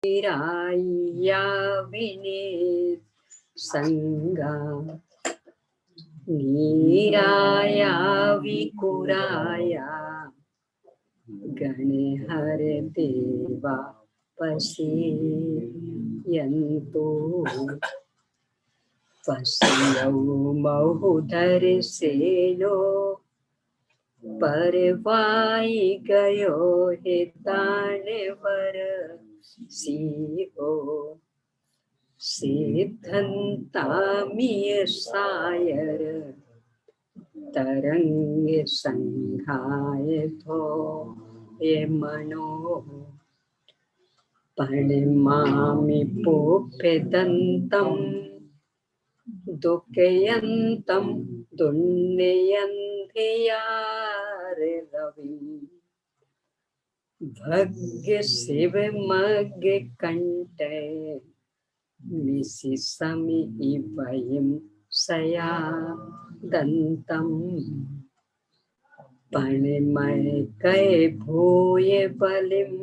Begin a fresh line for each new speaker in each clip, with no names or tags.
निराया विने संगा नीराया विकुराया गणे हर देवा पश्यन्तो पश्यौ महुधर सेनो परवाई गयो हिताने वर सिहो सिद्धंतामिय सायर तरंग संघाय थो ये मनो परिमामि पुप्पेदंतं दुःखयन्तं दुन्नयन्धियार रवि भग्य शिव मग्य कंटे निशि समी इवयं सया दंतं पणिमय कै भूय बलिम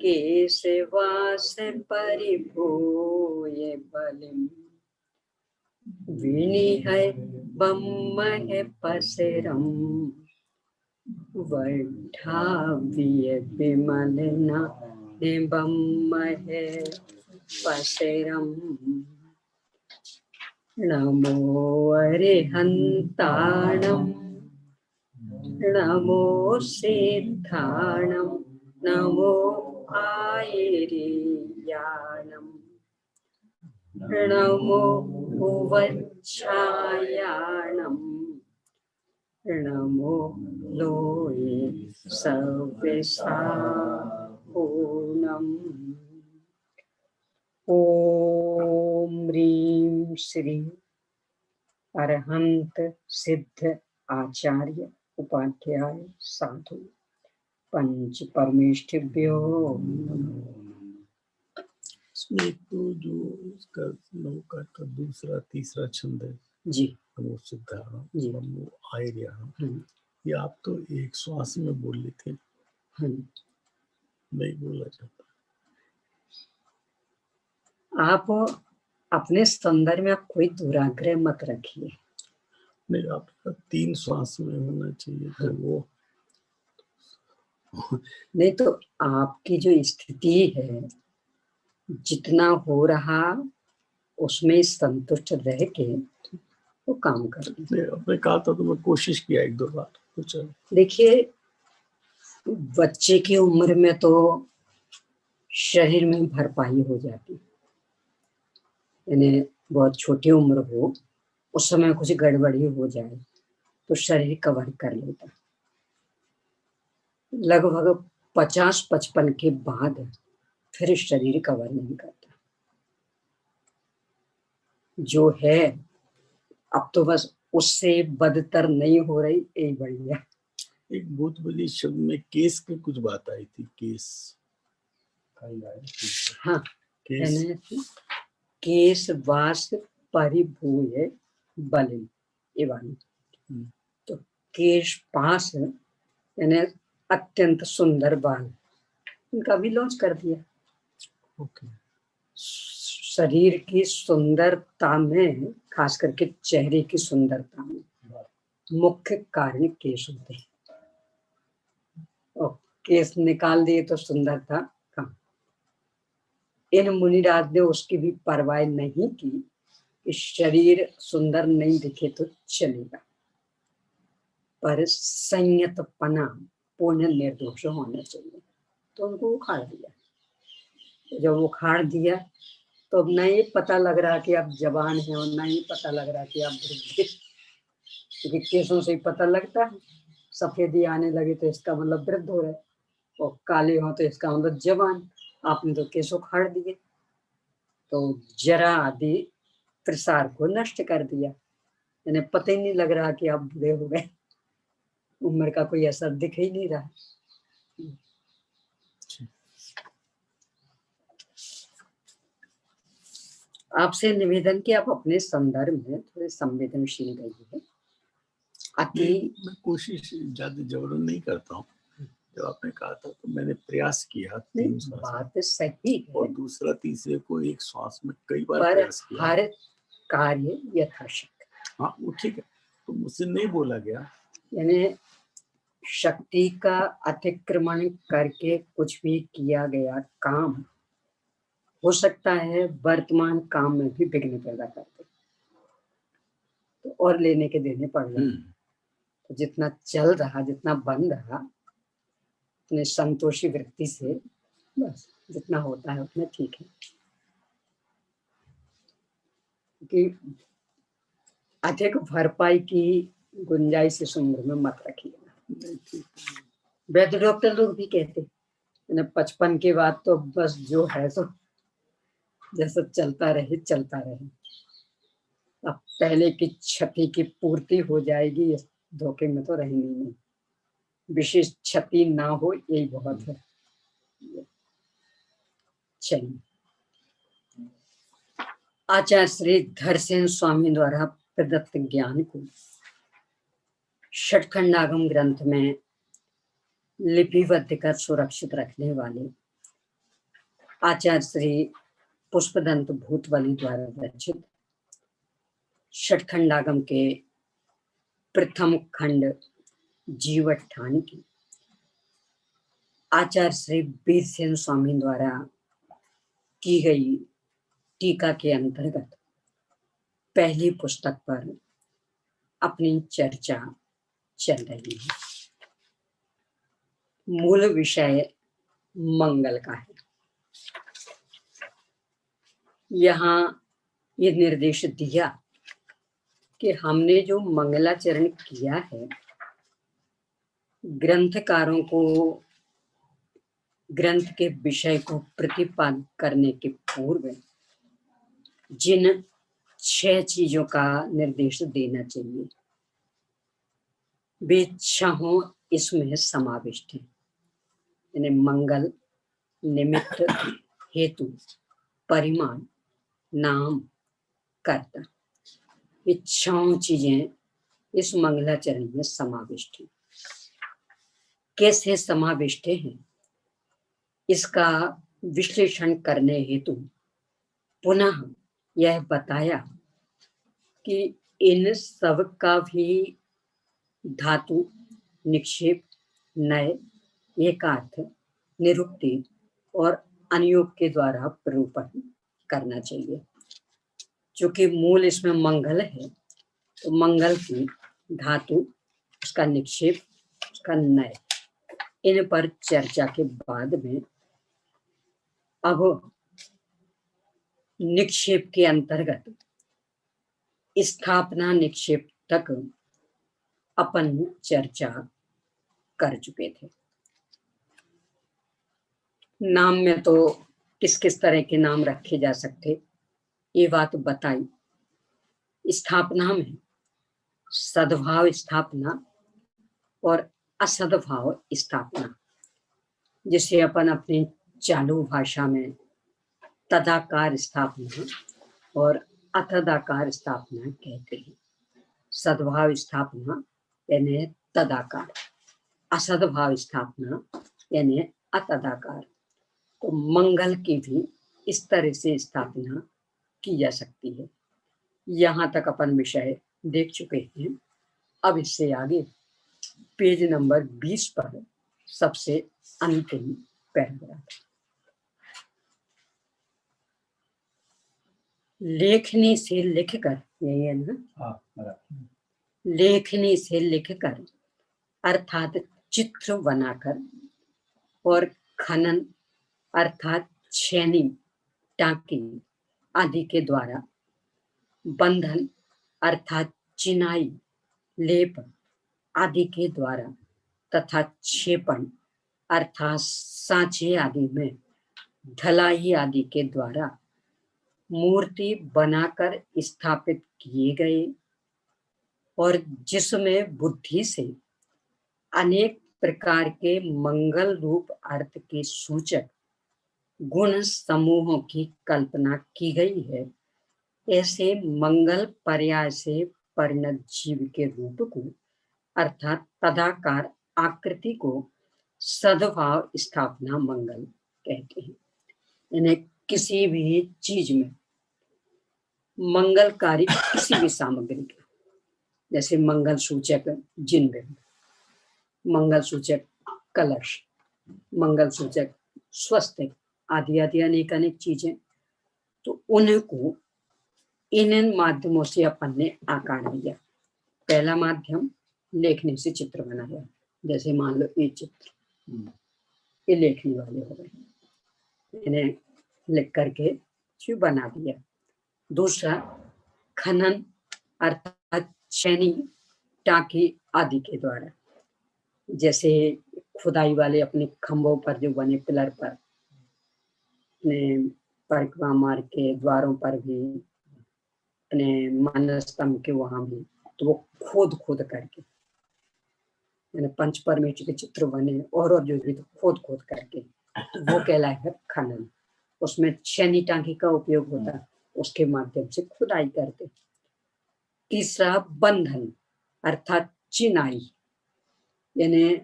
केशवास परिभूय बलिम विनिहय बम्मह पसरम वैठाव्य विमलना बम्मह पसरम नमो अरिहंताणं नमो सिद्धाणं नमो आयर्याणं नमो भुवच्छायाणं नमो लोये सव्यसापूर्णम्। ओम ह्रीं श्री अरहंत सिद्ध आचार्य उपाध्याय साधु पंच परमेष्ठिभ्यो
इसमें तो जो इसका नौका का दूसरा तीसरा छंद है
जी
नमो सिद्धाणम नमो आयर्याणम, ये आप तो एक श्वास में बोल रहे थे, नहीं बोला जाता।
आप अपने संदर्भ में आप कोई दुराग्रह मत रखिए।
नहीं, आपका 3 श्वास में होना चाहिए तो वो
नहीं तो आपकी जो स्थिति है जितना हो रहा उसमें संतुष्ट रह के वो काम कर लीजिए।
आपने कहा था तो मैं कोशिश किया 1-2 बार कुछ।
देखिए बच्चे की उम्र में तो शरीर में भरपाई हो जाती, यानी बहुत छोटी उम्र हो उस समय कुछ गड़बड़ी हो जाए तो शरीर कवर कर लेता। लगभग 50-55 के बाद फिर शरीर कवर नहीं करता। जो है अब तो बस उससे बदतर नहीं हो रही, यही बढ़िया।
एक बहुत बड़ी शब्द में केस की कुछ बात आई थी, केस।
हाँ, केस वास परिभूय बलिम, ये वाली। तो केश पास यानी अत्यंत सुंदर बाल, इनका भी लॉन्च कर दिया।
ओके।
शरीर की सुंदरता में, खास करके चेहरे की सुंदरता में मुख्य कारण केश होते हैं, और केश निकाल दिए तो सुंदरता कम। इन मुनिराज ने उसकी भी परवाह नहीं की कि शरीर सुंदर नहीं दिखे तो चलेगा, पर संयतपना पूर्ण निर्दोष होना चाहिए, तो उनको उखाड़ दिया। तो जब उखाड़ दिया तो अब ना ये पता लग रहा कि आप जवान हैं और ना ये पता लग रहा कि आप वृद्ध हैं, क्योंकि केसों से ही पता लगता है। सफेदी आने लगे तो इसका मतलब वृद्ध हो रहे, और काले हो तो इसका मतलब जवान। आपने तो केस उखाड़ दिए तो जरा आदि प्रसार को नष्ट कर दिया, यानी पता ही नहीं लग रहा कि आप बूढ़े हो गए, उम्र का कोई असर दिख ही नहीं रहा। आपसे निवेदन कि आप अपने संदर्भ में थोड़े संवेदनशील रहिए।
मैं कोशिश ज्यादा जबरन नहीं करता हूँ, जब आपने कहा था तो मैंने प्रयास किया
नहीं,
3 श्वास में,
बात सही है,
और दूसरा तीसरे को एक श्वास में कई बार
पर
प्रयास किया।
हर कार्य यथाशक्ति,
हाँ वो ठीक है, तो मुझसे नहीं बोला गया।
यानी शक्ति का अतिक्रमण करके कुछ भी किया गया काम हो सकता है वर्तमान काम में भी विघ्न पैदा करते, तो और लेने के देने पड़ जाए। तो जितना चल रहा, जितना बन रहा, अपने संतोषी वृत्ति से बस जितना होता है उतना ठीक है, क्योंकि अधिक भरपाई की गुंजाइश इस उम्र में मत रखिएगा। वैद्य डॉक्टर लोग भी कहते हैं 55 के बाद तो बस जो है तो जैसा चलता रहे चलता रहे, अब पहले की क्षति की पूर्ति हो जाएगी, इस धोखे में तो रहेंगे नहीं, विशेष क्षति ना हो यही बहुत है। चलिए, आचार्य श्री धरसेन स्वामी द्वारा प्रदत्त ज्ञान को षटखंडागम ग्रंथ में लिपिबद्ध कर सुरक्षित रखने वाले आचार्य श्री पुष्पदंत भूतबली द्वारा रचित षटखंडागम के प्रथम खंड जीवठान की आचार्य श्री बीरसेन स्वामी द्वारा की गई टीका के अंतर्गत पहली पुस्तक पर अपनी चर्चा चल रही है। मूल विषय मंगल का है। यहाँ ये निर्देश दिया कि हमने जो मंगलाचरण किया है, ग्रंथकारों को ग्रंथ के विषय को प्रतिपादित करने के पूर्व जिन 6 चीजों का निर्देश देना चाहिए वे 6 इसमें समाविष्ट हैं, यानी मंगल, निमित्त, हेतु, परिमाण, नाम, कर्ता, ये 6 चीजें इस मंगलाचरण में समाविष्ट हैं। कैसे समाविष्ट हैं इसका विश्लेषण करने हेतु पुनः यह बताया कि इन सब का भी धातु, निक्षेप, नय, एकार्थ, निरुक्ति और अनुयोग के द्वारा प्ररूपण करना चाहिए। चूंकि मूल इसमें मंगल है, तो मंगल की धातु, उसका निक्षेप, उसका नय, इन पर चर्चा के बाद में अब निक्षेप के अंतर्गत स्थापना निक्षेप तक अपन चर्चा कर चुके थे। नाम में तो किस किस तरह के नाम रखे जा सकते ये बात बताई। स्थापना में सद्भाव स्थापना और असद्भाव स्थापना, जिसे अपन अपनी चालू भाषा में तदाकार स्थापना और अतदाकार स्थापना कहते हैं। सद्भाव स्थापना यानी तदाकार, असद्भाव स्थापना यानी अतदाकार। तो मंगल की भी इस तरह से स्थापना की जा सकती है। यहाँ तक अपन विषय देख चुके हैं। अब इससे आगे पेज नंबर 20 पर सबसे अंतिम पैराग्राफ, लेखनी से लिखकर, यही है ना, लेखनी से लिखकर अर्थात चित्र बनाकर और खनन अर्थात छेनी, टाँकी आदि के द्वारा, बंधन अर्थात चिनाई, लेप आदि के द्वारा तथा क्षेपण अर्थात सांचे आदि में ढलाई आदि के द्वारा मूर्ति बनाकर स्थापित किए गए और जिसमें बुद्धि से अनेक प्रकार के मंगल रूप अर्थ के सूचक गुण समूहों की कल्पना की गई है, ऐसे मंगल पर्याय से परिणत जीव के रूप को अर्थात तदाकार आकृति को सद्भाव स्थापना मंगल कहते हैं। यानी किसी भी चीज में मंगलकारी किसी भी सामग्री का, जैसे मंगल सूचक जिनबिंब, मंगल सूचक कलश, मंगल सूचक स्वस्तिक आदि आदि अनेक अनेक चीजें, तो उनको इन माध्यमों से अपन ने आकार दिया। पहला माध्यम लेखनी से चित्र बनाया, जैसे मान लो ये चित्र, ये लेखनी वाले हो गए, इन्हें लिख करके बना दिया। दूसरा खनन अर्थात छेनी टाकी आदि के द्वारा, जैसे खुदाई वाले अपने खंभों पर जो बने पिलर पर, अपने परिक्रमा मार्ग के द्वारों पर भी, अपने मानस स्तंभ के वहां भी, तो वो खोद खोद करके, यानी पंच परमेश्वर के चित्र बने और जो भी, तो खोद करके, तो वो कहलाएगा खनन। उसमें छेनी टांकी का उपयोग होता है, उसके माध्यम से खुदाई करते। तीसरा बंधन अर्थात चिनाई, यानी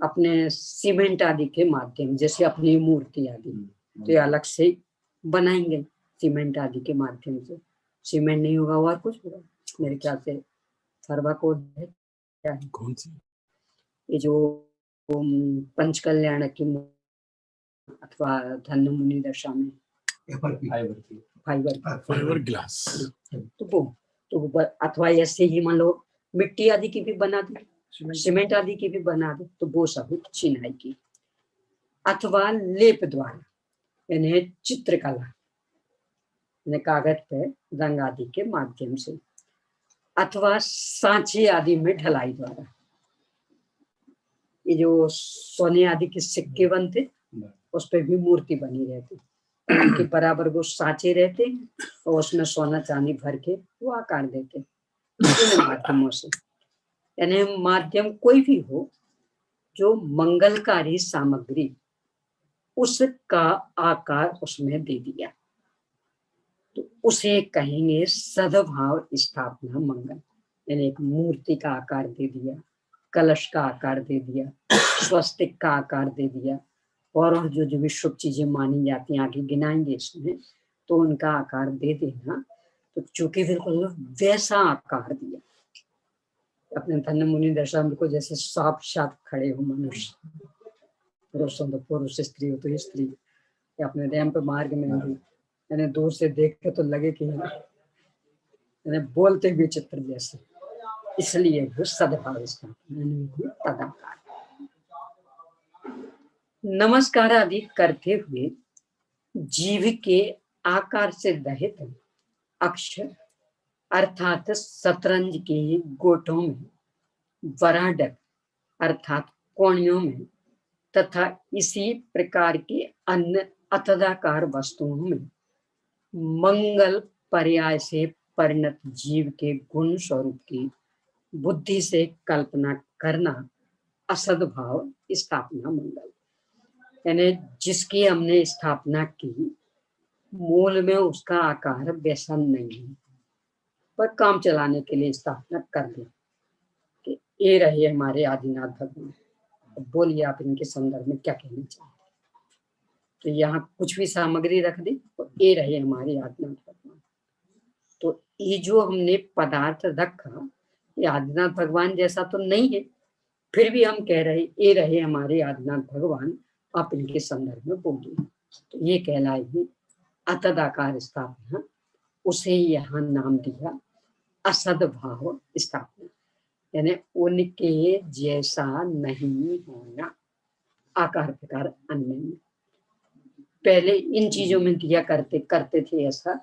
अपने सीमेंट आदि के माध्यम, जैसे अपनी मूर्ति आदि तो ये अलग से बनाएंगे सीमेंट आदि के माध्यम से। सीमेंट नहीं होगा और कुछ होगा मेरे ख्याल से। थर्माकोल है क्या है,
कौन सी,
ये जो पंचकल्याण की अथवा धन्य मुनि दशा में
फाइबर ग्लास,
तो वो अथवा ऐसे ही मान लो मिट्टी आदि की भी बना दे, सीमेंट आदि की भी बना दे, तो वो सब चिनाई की। अथवा लेप द्वारा, यानी चित्रकला, यानी कागज पे रंग आदि के माध्यम से। अथवा सांचे आदि में ढलाई द्वारा, ये जो सोने आदि के सिक्के बनते, उस पे भी मूर्ति बनी रहती, उनके बराबर वो सांचे रहते हैं और उसमें सोना चांदी भर के वो आकार देते इन माध्यमों से। यानी माध्यम कोई भी हो जो मंगलकारी सामग्री उसका आकार उसमें दे दिया, तो उसे कहेंगे सद्भाव स्थापना मंगल। यानी एक मूर्ति का आकार दे दिया, कलश का आकार दे दिया, स्वस्तिक का आकार दे दिया, और जो भी शुभ चीजें मानी जाती हैं आगे गिनाएंगे इसमें, तो उनका आकार दे देना। तो चूंकि बिल्कुल वैसा आकार दिया, अपने धन्य मुनि दशा को जैसे साक्षात खड़े हो मनुष्य, पुरुष हो तो पुरुष, स्त्री हो तो स्त्री, या अपने रैंप मार्ग में भी, यानी दूर से देख के तो लगे कि यानी बोलते हुए चित्र जैसे, इसलिए वो सद्भाव स्थापना तदाकार। नमस्कार आदि करते हुए जीव के आकार से रहित अक्षर अर्थात शतरंज के गोटों में, वराडक अर्थात कोणियों में, तथा इसी प्रकार के अन्य अतदाकार वस्तुओं में मंगल पर्याय से परिणत जीव के गुण स्वरूप की बुद्धि से कल्पना करना असद्भाव स्थापना मंगल। यानी जिसकी हमने स्थापना की, मूल में उसका आकार वैसा नहीं है, पर काम चलाने के लिए स्थापना कर दी कि ये रहे हमारे आदिनाथ भगवान। अब बोलिए आप इनके संदर्भ में क्या कहना चाहते हैं। तो यहाँ कुछ भी सामग्री रख दी, तो ये रहे हमारे आदिनाथ भगवान। तो ये जो हमने पदार्थ रखा, ये आदिनाथ भगवान जैसा तो नहीं है, फिर भी हम कह रहे ये रहे हमारे आदिनाथ भगवान, आप इनके संदर्भ में बोलिए। तो ये कहलाएगी अतदाकार स्थापना। उसे यहाँ नाम दिया असद्भाव स्थापना, यानी उनके जैसा नहीं होना आकार प्रकार अन्य में। पहले इन चीजों में दिया करते थे ऐसा,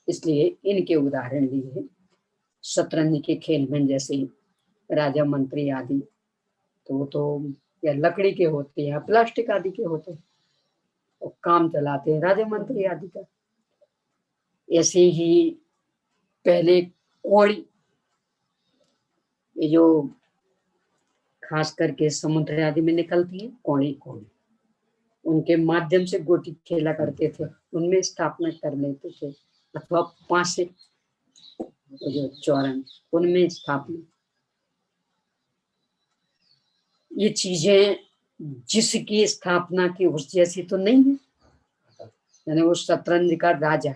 इसलिए इनके उदाहरण लिए। शतरंज के खेल में जैसे राजा मंत्री आदि, तो वो तो या लकड़ी के होते हैं या प्लास्टिक आदि के होते हैं, और काम चलाते हैं राजा मंत्री आदि का। ऐसे ही पहले कौड़ी, ये जो खास करके समुद्र आदि में निकलती है कौड़ी, उनके माध्यम से गोटी खेला करते थे, उनमें स्थापना कर लेते थे। अथवा पासे, जो चौरन, उनमें स्थापना। ये चीजें जिसकी स्थापना की उस जैसी तो नहीं है। यानी वो शतरंज का राजा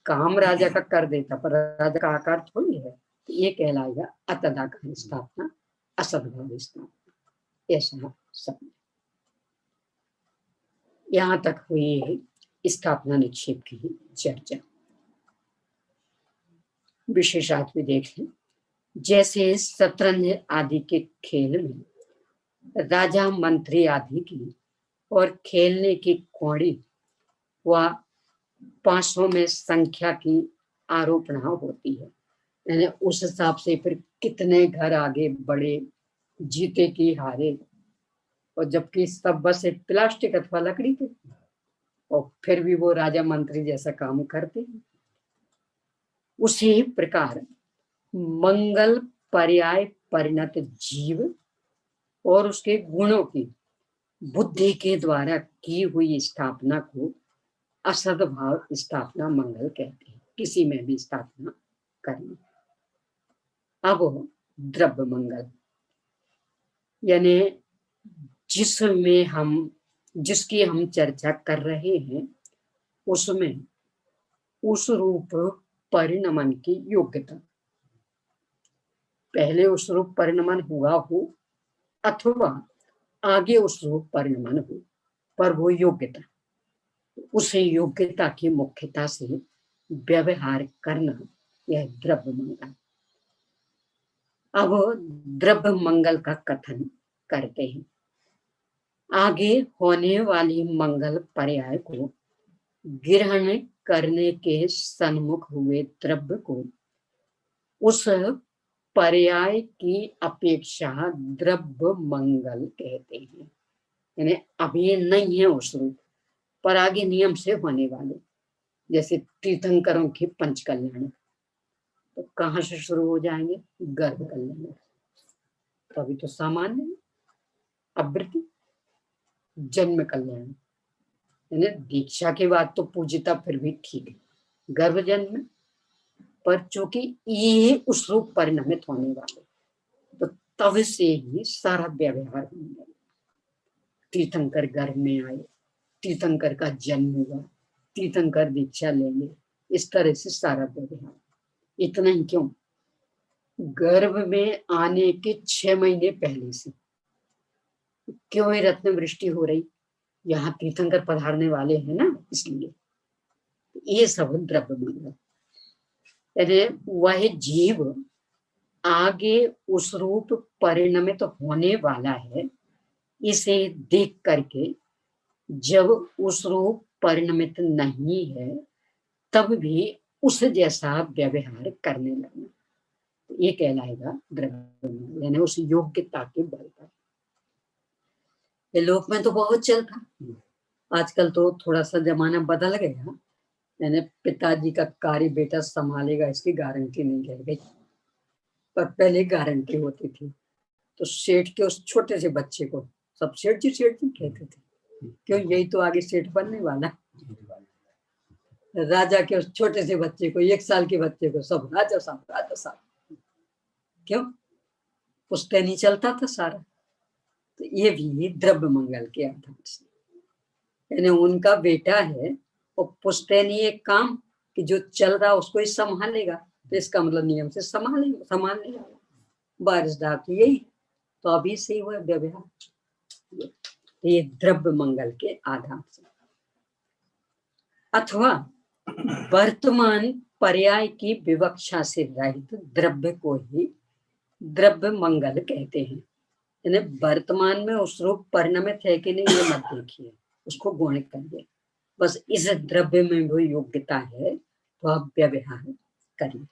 काम राजा का कर देता, पर राजा का आकार थोड़ी है। तो ये कहलाएगा अतदाकार स्थापना, असद्भाव स्थापना, ऐसा सब। यहाँ तक हुई स्थापना निक्षेप की चर्चा। विशेषार्थ भी देख लें। जैसे शतरंज आदि के खेल में राजा मंत्री आदि की और खेलने की कौड़ी व 500 में संख्या की आरोपणा होती है। यानी उस हिसाब से फिर कितने घर आगे बढ़े, जीते की हारे, और जबकि सब बस एक प्लास्टिक अथवा लकड़ी थे, और फिर भी वो राजा मंत्री जैसा काम करते हैं। उसी प्रकार मंगल पर्याय परिणत जीव और उसके गुणों की बुद्धि के द्वारा की हुई स्थापना को असद्भाव स्थापना मंगल कहते हैं। किसी में भी स्थापना करना। अब द्रव्य मंगल, यानी जिसकी हम चर्चा कर रहे हैं, उसमें उस रूप परिणमन की योग्यता, पहले उस रूप परिणमन हुआ हो अथवा आगे उस रूप परिणमन हो, पर वो योग्यता, उस योग्यता की मुख्यता से व्यवहार करना, यह द्रव्य मंगल। अब द्रव्य मंगल का कथन करते हैं। आगे होने वाली मंगल पर्याय को ग्रहण करने के सन्मुख हुए द्रव्य को उस पर्याय की अपेक्षा द्रव्य मंगल कहते हैं। यानी अभी नहीं है उस रूप, पर आगे नियम से होने वाले, जैसे तीर्थंकरों की पंच कल्याण, तो कहाँ से शुरू हो जाएंगे? गर्भ कल्याण। तो अभी तो सामान्य अवृत्ति, जन्म कल्याण, यानी दीक्षा के बाद तो पूजिता फिर भी ठीक है, गर्भ जन्म, पर चूंकि ये उस रूप परिणमित होने वाले, तो तब से ही सारा व्यवहार होगा। तीर्थंकर गर्भ में आए, तीर्थंकर का जन्म हुआ, तीर्थंकर दीक्षा लेंगे, इस तरह से सारा व्यवहार। इतना ही क्यों, गर्भ में आने के 6 महीने पहले से क्यों रत्न वृष्टि हो रही? यहाँ तीर्थंकर पधारने वाले हैं ना, इसलिए ये सब द्रव्य मंगल। यानी वह जीव आगे उस रूप परिणमित होने वाला है, इसे देख करके जब उस रूप परिणमित नहीं है, तब भी उस जैसा व्यवहार करने लगना, ये कहलाएगा द्रव्य मंगल। यानी उस योग्यता के बल पर। ये लोक में तो बहुत चलता, आजकल तो थोड़ा सा जमाना बदल गया। यानी पिताजी का कार्य बेटा संभालेगा, इसकी गारंटी नहीं रह गई, पर पहले गारंटी होती थी। तो सेठ के उस छोटे से बच्चे को सब सेठ जी कहते थे, क्यों? यही तो आगे सेठ बनने वाला। राजा के उस छोटे से बच्चे को, 1 साल के बच्चे को सब राजा साहब, क्यों? पुश्तैनी चलता था सारा। तो ये भी द्रव्य मंगल के आधार से, यानी उनका बेटा है और पुश्तैनी एक काम कि जो चल रहा उसको ही संभालेगा, तो इसका मतलब नियम से संभालने वाला वारिसदार, तो यही तो अभी से हुआ व्यवहार। ये द्रव्य मंगल के आधार से। अथवा वर्तमान पर्याय की विवक्षा से रहित द्रव्य को ही द्रव्य मंगल कहते हैं। यानी वर्तमान में उस रूप परिणमित है कि नहीं, ये मत देखिए, उसको गौण करिए, बस इस द्रव्य में वो योग्यता है तो आप व्यवहार करिए।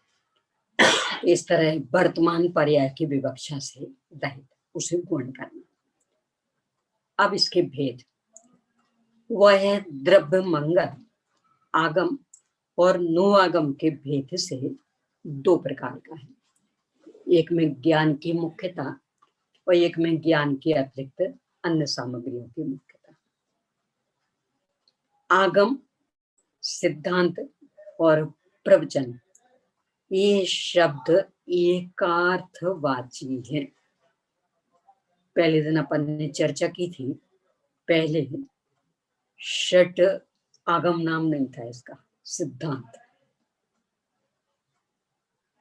इस तरह वर्तमान पर्याय की विवक्षा से रहित उसे गौण करना। अब इसके भेद, वह द्रव्य मंगल आगम और नो आगम के भेद से 2 प्रकार का है। एक में ज्ञान की मुख्यता और एक में ज्ञान के अतिरिक्त अन्य सामग्रियों की मुख्यता। आगम, सिद्धांत और प्रवचन, ये शब्द एकार्थवाची हैं। पहले दिन अपन ने चर्चा की थी, पहले षट आगम नाम नहीं था इसका, सिद्धांत।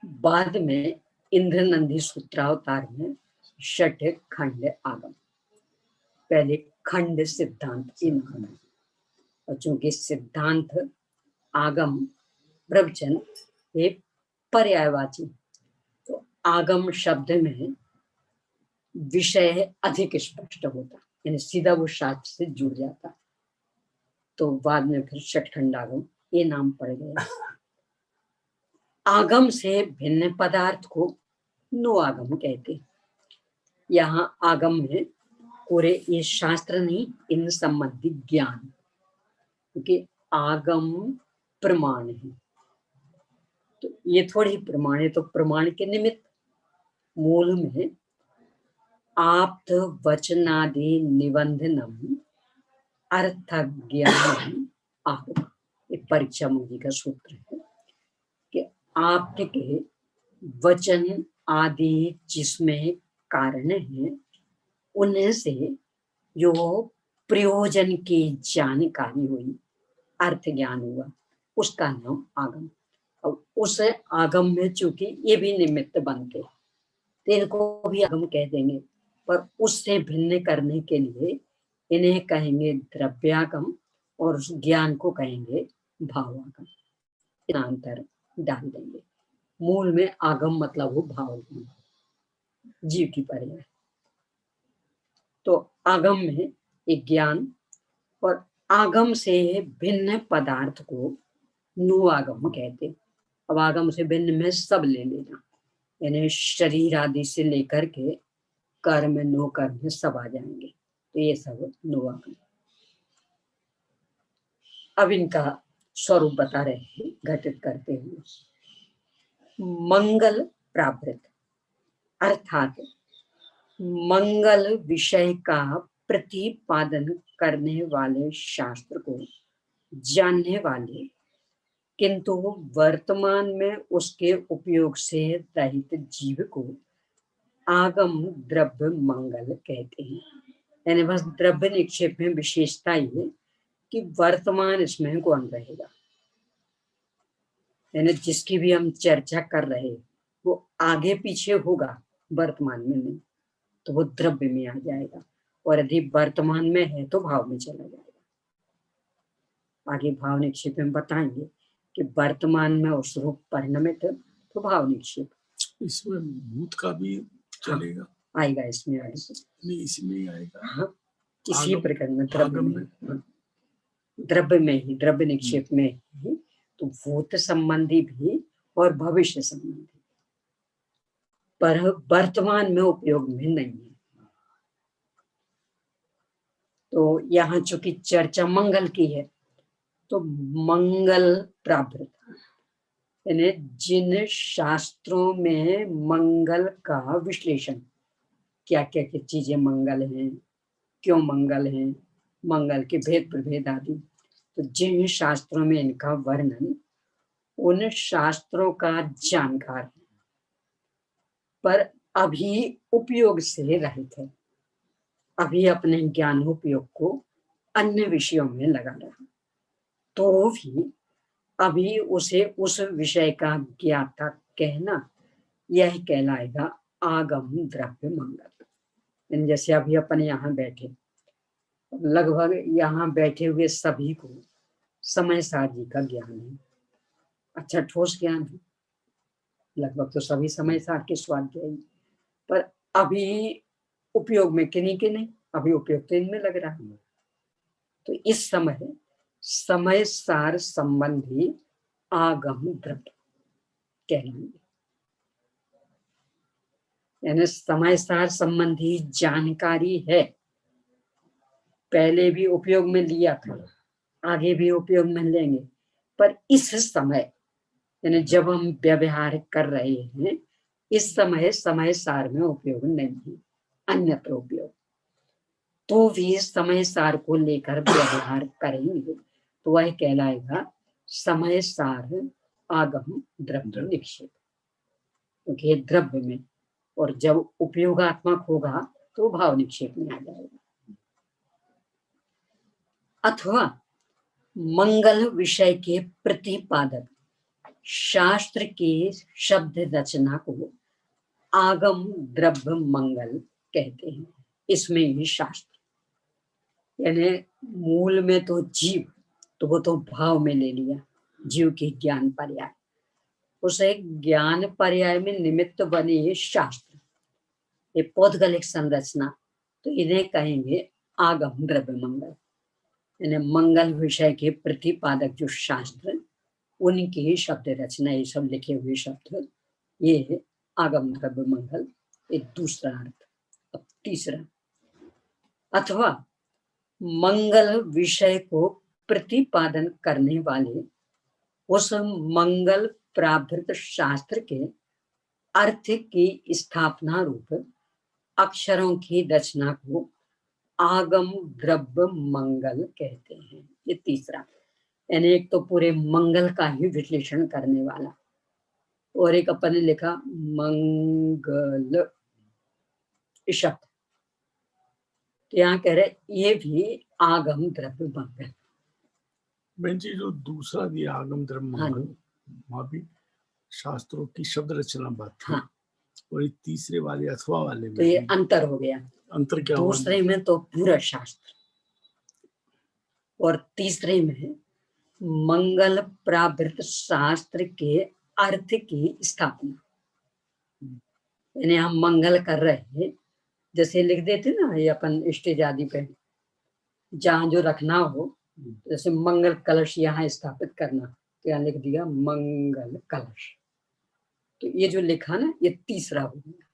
बाद में इंद्र नंदी सूत्रावतार में षट खंड आगम, पहले खंड सिद्धांत इन नाम है। और चूंकि सिद्धांत आगम प्रवचन ये पर्यायवाची, तो आगम शब्द में विषय अधिक स्पष्ट होता, यानी सीधा वो शास्त्र से जुड़ जाता, तो बाद में फिर षटखंड आगम ये नाम पड़ गया। आगम से भिन्न पदार्थ को नो आगम कहते। यहाँ आगम में पूरे ये शास्त्र नहीं, इन संबंधी ज्ञान, क्योंकि आगम प्रमाण है, तो ये थोड़ी प्रमाण है, तो प्रमाण के निमित्त मूल में आप्त वचनादि निबंधनम अर्थ ज्ञान आहुः, ये परीक्षा मुझी का सूत्र है कि आपके वचन आदि जिसमें कारण है, उनमें से जो प्रयोजन की जानकारी हुई, अर्थ ज्ञान हुआ, उसका नाम आगम। अब उस आगम में चूंकि ये भी निमित्त बनते, तो इनको भी आगम कह देंगे, पर उससे भिन्न करने के लिए इन्हें कहेंगे द्रव्यागम और उस ज्ञान को कहेंगे भावागम। इतना अंतर डाल देंगे। मूल में आगम मतलब हो भाव, जीव की पर्याय। तो आगम में एक ज्ञान, और आगम से भिन्न पदार्थ को नु आगम कहते। अब आगम से भिन्न में सब ले लेना, यानी शरीर आदि से लेकर के कर्म नो कर्म सब आ जाएंगे, तो ये सब नो आगम। अब इनका स्वरूप बता रहे हैं घटित करते हुए। मंगल प्रावृत, अर्थात मंगल विषय का प्रतिपादन करने वाले शास्त्र को जानने वाले, किंतु वर्तमान में उसके उपयोग से रहित जीव को आगम द्रव्य मंगल कहते हैं। यानी बस द्रव्य निक्षेप में विशेषता ये कि वर्तमान इसमें कौन रहेगा, यानी जिसकी भी हम चर्चा कर रहे वो आगे पीछे होगा, वर्तमान में नहीं, तो वो द्रव्य में आ जाएगा, और यदि वर्तमान में है तो भाव में चला जाएगा। आगे भाव निक्षेप में बताएंगे कि वर्तमान में उस रूप परिणमित तो भाव निक्षेप।
इसमें भूत का भी चलेगा?
हाँ, आएगा इसमें, आगे
नहीं इसमें ही आएगा।
हाँ, किसी प्रकार में द्रव्य में ही, द्रव्य निक्षेप में ही, तो भूत संबंधी भी और भविष्य संबंधी, पर वर्तमान में उपयोग में नहीं है। तो यहाँ चूंकि चर्चा मंगल की है, तो मंगल प्रावृत, यानी जिन शास्त्रों में मंगल का विश्लेषण, क्या क्या क्या चीजें मंगल हैं, क्यों मंगल हैं, मंगल के भेद प्रभेद आदि, तो जिन शास्त्रों में इनका वर्णन, उन शास्त्रों का जानकार है, पर अभी उपयोग से रहित है, अभी अपने ज्ञान उपयोग को अन्य विषयों में लगा रहा, तो भी अभी उसे उस विषय का ज्ञाता कहना, यह कहलाएगा आगम द्रव्य मंगल। जैसे अभी अपन यहाँ बैठे, लगभग यहाँ बैठे हुए सभी को समय सार जी का ज्ञान है, अच्छा ठोस ज्ञान है, लगभग तो सभी समय सार के स्वाध्यायी, पर अभी उपयोग में किन्हीं के नहीं, अभी उपयोग तो इनमें लग रहा है। तो इस समय सार संबंधी आगम द्रव्य कहलाएंगे, यानी समय सार संबंधी जानकारी है, पहले भी उपयोग में लिया था, आगे भी उपयोग में लेंगे, पर इस समय यानी जब हम व्यवहार कर रहे हैं, इस समय सार में उपयोग नहीं है, अन्यत्र उपयोग, तो भी समय सार को लेकर व्यवहार करेंगे, तो वह कहलाएगा समय सार आगम द्रव्य निक्षेप, क्योंकि द्रव्य में, और जब उपयोगात्मक होगा तो भाव निक्षेप में आ जाएगा। अथवा मंगल विषय के प्रतिपादक शास्त्र के शब्द रचना को आगम द्रव्य मंगल कहते हैं। इसमें ही शास्त्र यानी मूल में तो जीव, तो वो तो भाव में ले लिया, जीव के ज्ञान पर्याय, उसे ज्ञान पर्याय में निमित्त बने शास्त्र, ये पौद्गलिक संरचना, तो इन्हें कहेंगे आगम द्रव्य मंगल। यानी मंगल विषय के प्रतिपादक जो शास्त्र, उनकी शब्द रचना, ये सब लिखे हुए शब्द, ये आगम द्रव्य मंगल। एक दूसरा अर्थ। अब तीसरा, अथवा मंगल विषय को प्रतिपादन करने वाले उस मंगल प्राभृत शास्त्र के अर्थ की स्थापना रूप अक्षरों की रचना को आगम द्रव्य मंगल कहते हैं। ये तीसरा, यानी एक तो पूरे मंगल का ही विश्लेषण करने वाला, और एक अपन ने लिखा मंगल शब्द, तो यहाँ कह रहे ये भी आगम द्रव्य मंगल।
बहन जी, जो दूसरा दिया आगम द्रव्य मंगल, वहाँ भी शास्त्रों की शब्द रचना बात थी।
हाँ।
और ये तीसरे वाले अथवा वाले में
तो ये अंतर हो गया।
अंतर क्या?
दूसरे में तो पूरा शास्त्र, और तीसरे में मंगल प्रावृत शास्त्र के अर्थ की स्थापना। यानी हम मंगल कर रहे हैं, जैसे लिख देते ना ये अपन स्टेज आदि पे, जहाँ जो रखना हो, जैसे मंगल कलश यहाँ स्थापित करना, तो यहाँ लिख दिया मंगल कलश। तो ये जो लिखा ना, ये तीसरा हो गया।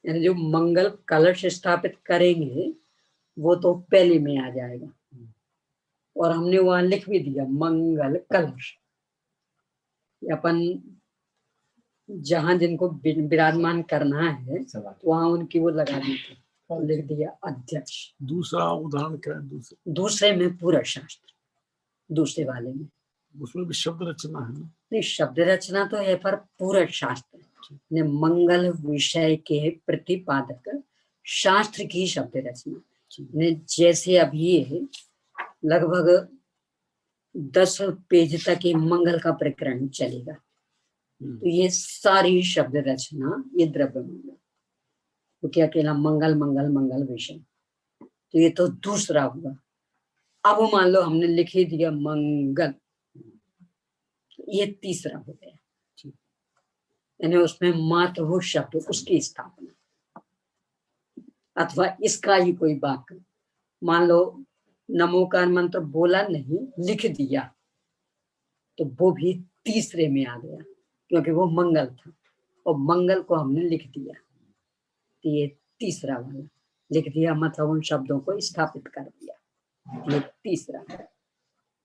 यानी जो मंगल कलश स्थापित करेंगे वो तो पहले में आ जाएगा, और हमने वहां लिख भी दिया मंगल कलश। अपन जहां जिनको विराजमान करना है वहां उनकी वो लगा दी थी, लिख दिया अध्यक्ष।
दूसरा उदाहरण क्या है?
दूसरे में पूरा शास्त्र, दूसरे वाले में
उसमें भी शब्द रचना है ना?
नहीं, शब्द रचना तो है, पर पूरा शास्त्र ने मंगल विषय के प्रतिपादक शास्त्र की शब्द रचना ने, जैसे अभी लगभग 10 पेज तक ये मंगल का प्रकरण चलेगा, तो ये सारी शब्द रचना ये द्रव्य मंगल, क्योंकि अकेला मंगल मंगल मंगल विषय, तो ये तो दूसरा हुआ। अब मान लो हमने लिख ही दिया मंगल, ये तीसरा हो गया। यानी उसमें मात्र वो शब्द, उसकी स्थापना। अथवा इसका ही कोई वाक्य, मान लो नमोकार मंत्र बोला नहीं, लिख दिया, तो वो भी तीसरे में आ गया, क्योंकि वो मंगल था और मंगल को हमने लिख दिया, तो ये तीसरा वाला लिख दिया, मतलब उन शब्दों को स्थापित कर दिया, ये तीसरा।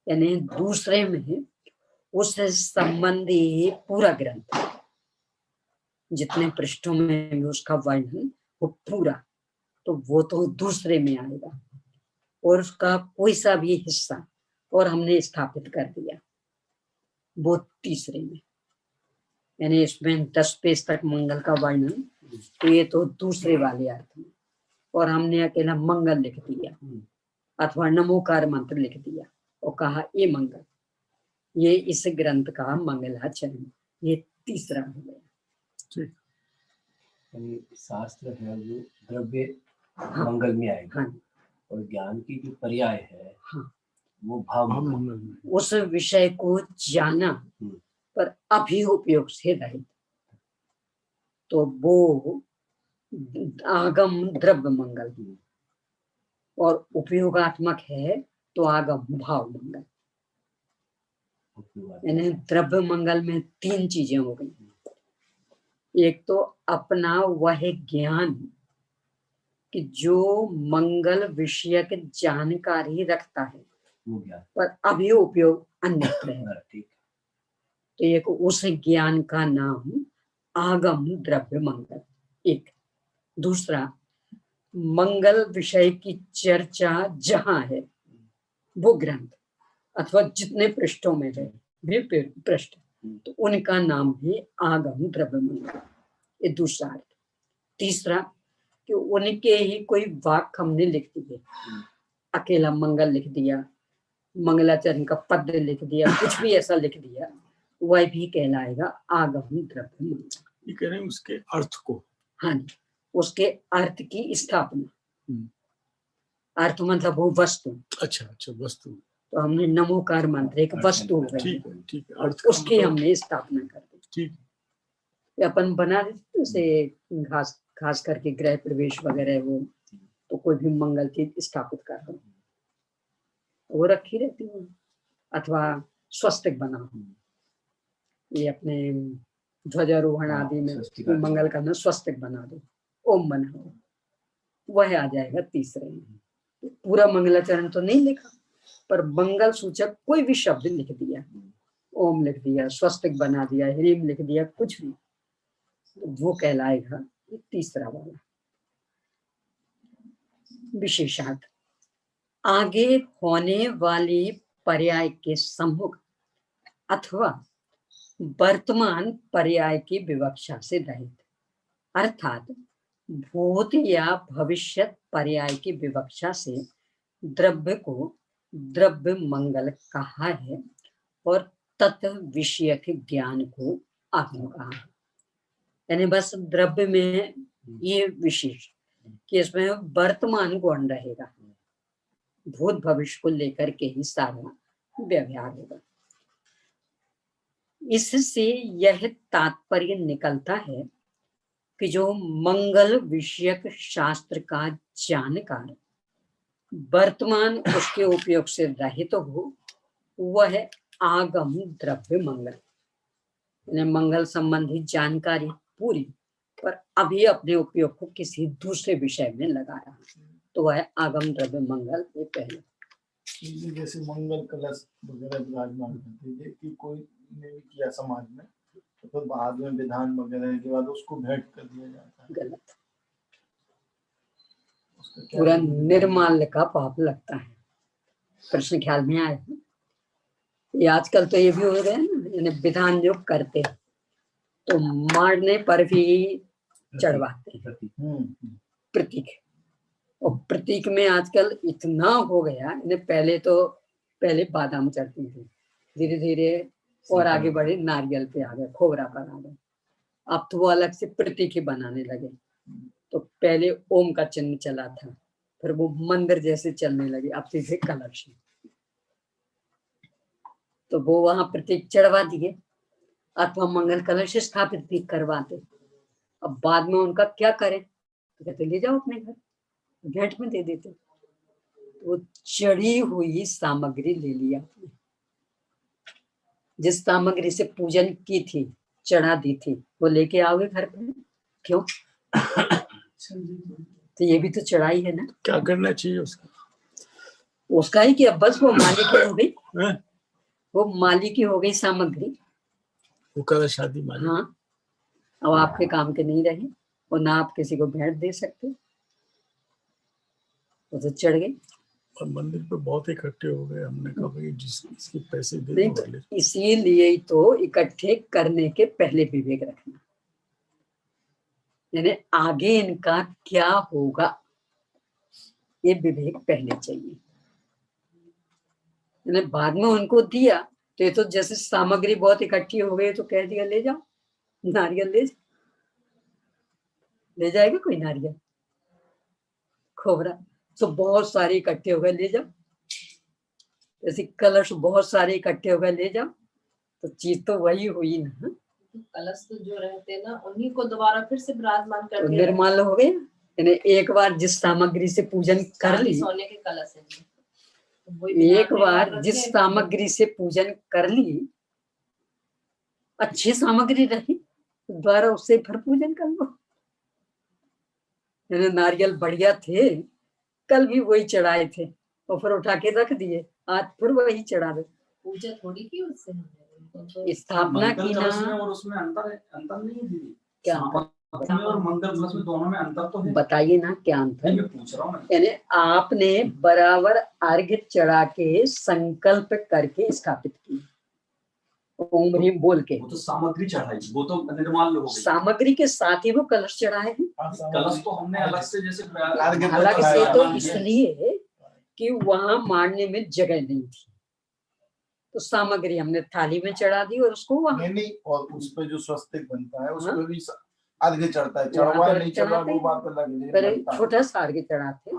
यानी दूसरे में उस संबंधी पूरा ग्रंथ, जितने पृष्ठों में भी उसका वर्णन वो पूरा, तो वो तो दूसरे में आएगा, और उसका कोई सा भी हिस्सा और हमने स्थापित कर दिया, वो तीसरे में। यानी इसमें 10 पेज तक मंगल का वर्णन, तो ये तो दूसरे वाले अर्थ में, और हमने अकेला मंगल लिख दिया अथवा नमोकार मंत्र लिख दिया और कहा ये मंगल, ये इस ग्रंथ का मंगलाचरण, ये तीसरा हो गया।
यानी शास्त्र है जो द्रव्य मंगल में आएगा।
हाँ।
और ज्ञान की जो पर्याय है,
हाँ।
वो भाव मंगल में।
उस विषय को जाना पर अभी उपयोग से रहित, तो वो आगम द्रव्य मंगल, और उपयोगात्मक है तो आगम भाव मंगल। यानी द्रव्य मंगल में 3 चीजें हो गई। एक तो अपना वह ज्ञान कि जो मंगल विषय की जानकारी रखता है, पर अभी उपयोग अन्यत्र है, तो एक उस ज्ञान का नाम आगम द्रव्य मंगल एक। दूसरा, मंगल विषय की चर्चा जहां है वो ग्रंथ अथवा जितने पृष्ठों में है भी पृष्ठ, तो उनका नाम भी आगम द्रव्य मंगल, ये दूसरा अर्थ। तीसरा, कि उनके ही कोई वाक्य हमने लिख दिए, अकेला मंगल लिख दिया, मंगलाचरण का पद लिख दिया, कुछ भी ऐसा लिख दिया, वह भी कहलाएगा आगम द्रव्य मंगल।
ये कह रहे हैं उसके अर्थ को।
हाँ जी, उसके अर्थ की स्थापना। अर्थ मतलब वो वस्तु।
अच्छा अच्छा, वस्तु।
तो हमने नमोकार मंत्र एक वस्तु हो गई,
ठीक है ठीक है, अर्थ का
उसकी
मतलब।
हमने स्थापना कर दी।
ठीक,
ये अपन बना देते उसे, खास करके गृह प्रवेश वगैरह वो, तो कोई भी मंगल चीज स्थापित कर दो, वो रखी रहती है। अथवा स्वस्तिक बना, ये अपने ध्वजारोहण आदि में मंगल करना, स्वस्तिक बना दो, ओम बना दो, वह आ जाएगा तीसरे में। पूरा मंगलाचरण तो नहीं लिखा, पर मंगल सूचक कोई भी शब्द लिख दिया, ओम लिख दिया, स्वस्तिक बना दिया, ह्रीम लिख दिया, कुछ भी, तो वो कहलाएगा तीसरा वाला विशेषार्थ। आगे होने वाली पर्याय के सम्मुख अथवा वर्तमान पर्याय की विवक्षा से रहित, अर्थात भूत या भविष्यत पर्याय की विवक्षा से द्रव्य को द्रव्य मंगल कहा है और तत्व विषय के ज्ञान को आगम कहा है। यानी बस द्रव्य में ये विशेष कि इसमें वर्तमान गुण रहेगा, भूत भविष्य को लेकर के ही सारा व्यवहार होगा। इससे यह तात्पर्य निकलता है कि जो मंगल विषयक शास्त्र का जानकार वर्तमान उसके उपयोग से रहित हो, वह आगम द्रव्य मंगल, मंगल संबंधी जानकारी पूरी, पर अभी अपने उपयोग को किसी दूसरे विषय में लगा रहा, तो वह आगम द्रव्य मंगल। ये पहले
जैसे मंगल कलश वगैरह विराजमान करते थे कि कोई ने भी किया समाज में, तो फिर बाद में विधान वगैरह के बाद उसको भेंट कर दिया जाता है।
गलत, पूरा निर्माल्य का पाप लगता है। प्रश्न ख्याल में आए? ये आजकल तो ये भी हो रहे हैं ना, विधान जो करते तो मारने पर भी चढ़वाते हैं प्रतीक, और प्रतीक में आजकल इतना हो गया, इन्हें पहले बादाम चढ़ती थी, धीरे धीरे और आगे बढ़े नारियल पे आ गए, खोबरा पर आ गए, अब तो वो अलग से प्रतीक ही बनाने लगे। तो पहले ओम का चिन्ह चला था, फिर वो मंदिर जैसे चलने लगे, अब सीधे कलश, तो वो वहां प्रतीक चढ़वा दिए अथवा मंगल कलश स्थापित भी करवाते। अब बाद में उनका क्या करें, तो कहते ले जाओ अपने घर, भेंट में दे देते। वो चढ़ी हुई सामग्री ले लिया, जिस सामग्री से पूजन की थी, चढ़ा दी थी, वो लेके आओगे घर पे, क्यों? तो ये भी तो चढ़ाई है ना। क्या करना चाहिए उसका ही कि अब बस वो मालिक की हो गई, वो मालिक की हो गई सामग्री, वो कल शादी मालिक। हाँ, अब आपके काम के नहीं रहे, और ना आप किसी को भेंट दे सकते, वो तो चढ़ गई। और मंदिर पे बहुत इकट्ठे हो गए, हमने कहा भाई जिसके पैसे दे दो। इसीलिए तो इकट्ठे करने के पहले विवेक रखना, यानी आगे इनका क्या होगा ये विवेक पहले चाहिए। यानी बाद में उनको दिया तो ये तो जैसे सामग्री बहुत इकट्ठी हो गई तो कह दिया ले जाओ, नारियल ले जाएगा कोई नारियल, खोबरा तो बहुत सारे इकट्ठे हो गए, ले जाओ। जैसे कलश बहुत सारे इकट्ठे हो गए, ले जाओ, तो चीज तो वही हुई ना।
कलश तो जो रहते ना उन्हीं को दोबारा फिर से विराजमान कर
दिया, निर्माल्य हो गया। यानी एक बार जिस सामग्री से पूजन कर ली,
सोने के कलश है,
एक बार जिस सामग्री से पूजन कर ली, अच्छी सामग्री रही, दोबारा उससे फिर पूजन कर लो। नारियल बढ़िया थे, कल भी वही चढ़ाए थे और फिर उठा के रख दिए, आज फिर वही चढ़ा दे।
पूजा थोड़ी की उससे,
स्थापना की ना।
और उसमें अंतर नहीं है दीदी,
क्या
और मंगल कलश में दोनों में अंतर तो है। बताइए ना क्या अंतर। मैं पूछ रहा हूँ,
यानी आपने बराबर अर्घ्य चढ़ा के संकल्प करके स्थापित की, ओम ह्रीम बोल के।
वो तो सामग्री चढ़ाई, वो तो निर्माण लोग हो गई।
सामग्री के साथ ही वो कलश चढ़ाए हैं।
कलश तो हमने अलग से जैसे
अलग से तो इसलिए कि वहां मारने में जगह नहीं थी, तो सामग्री हमने थाली में चढ़ा दी और उसको वहां
नहीं, और उस पे जो स्वस्तिक बनता है उस
हाँ?
पे भी अर्घ्य चढ़ता है, चढ़वा नहीं चढ़वा वो बात अलग है।
पहले छोटा सा अर्घ्य चढ़ाते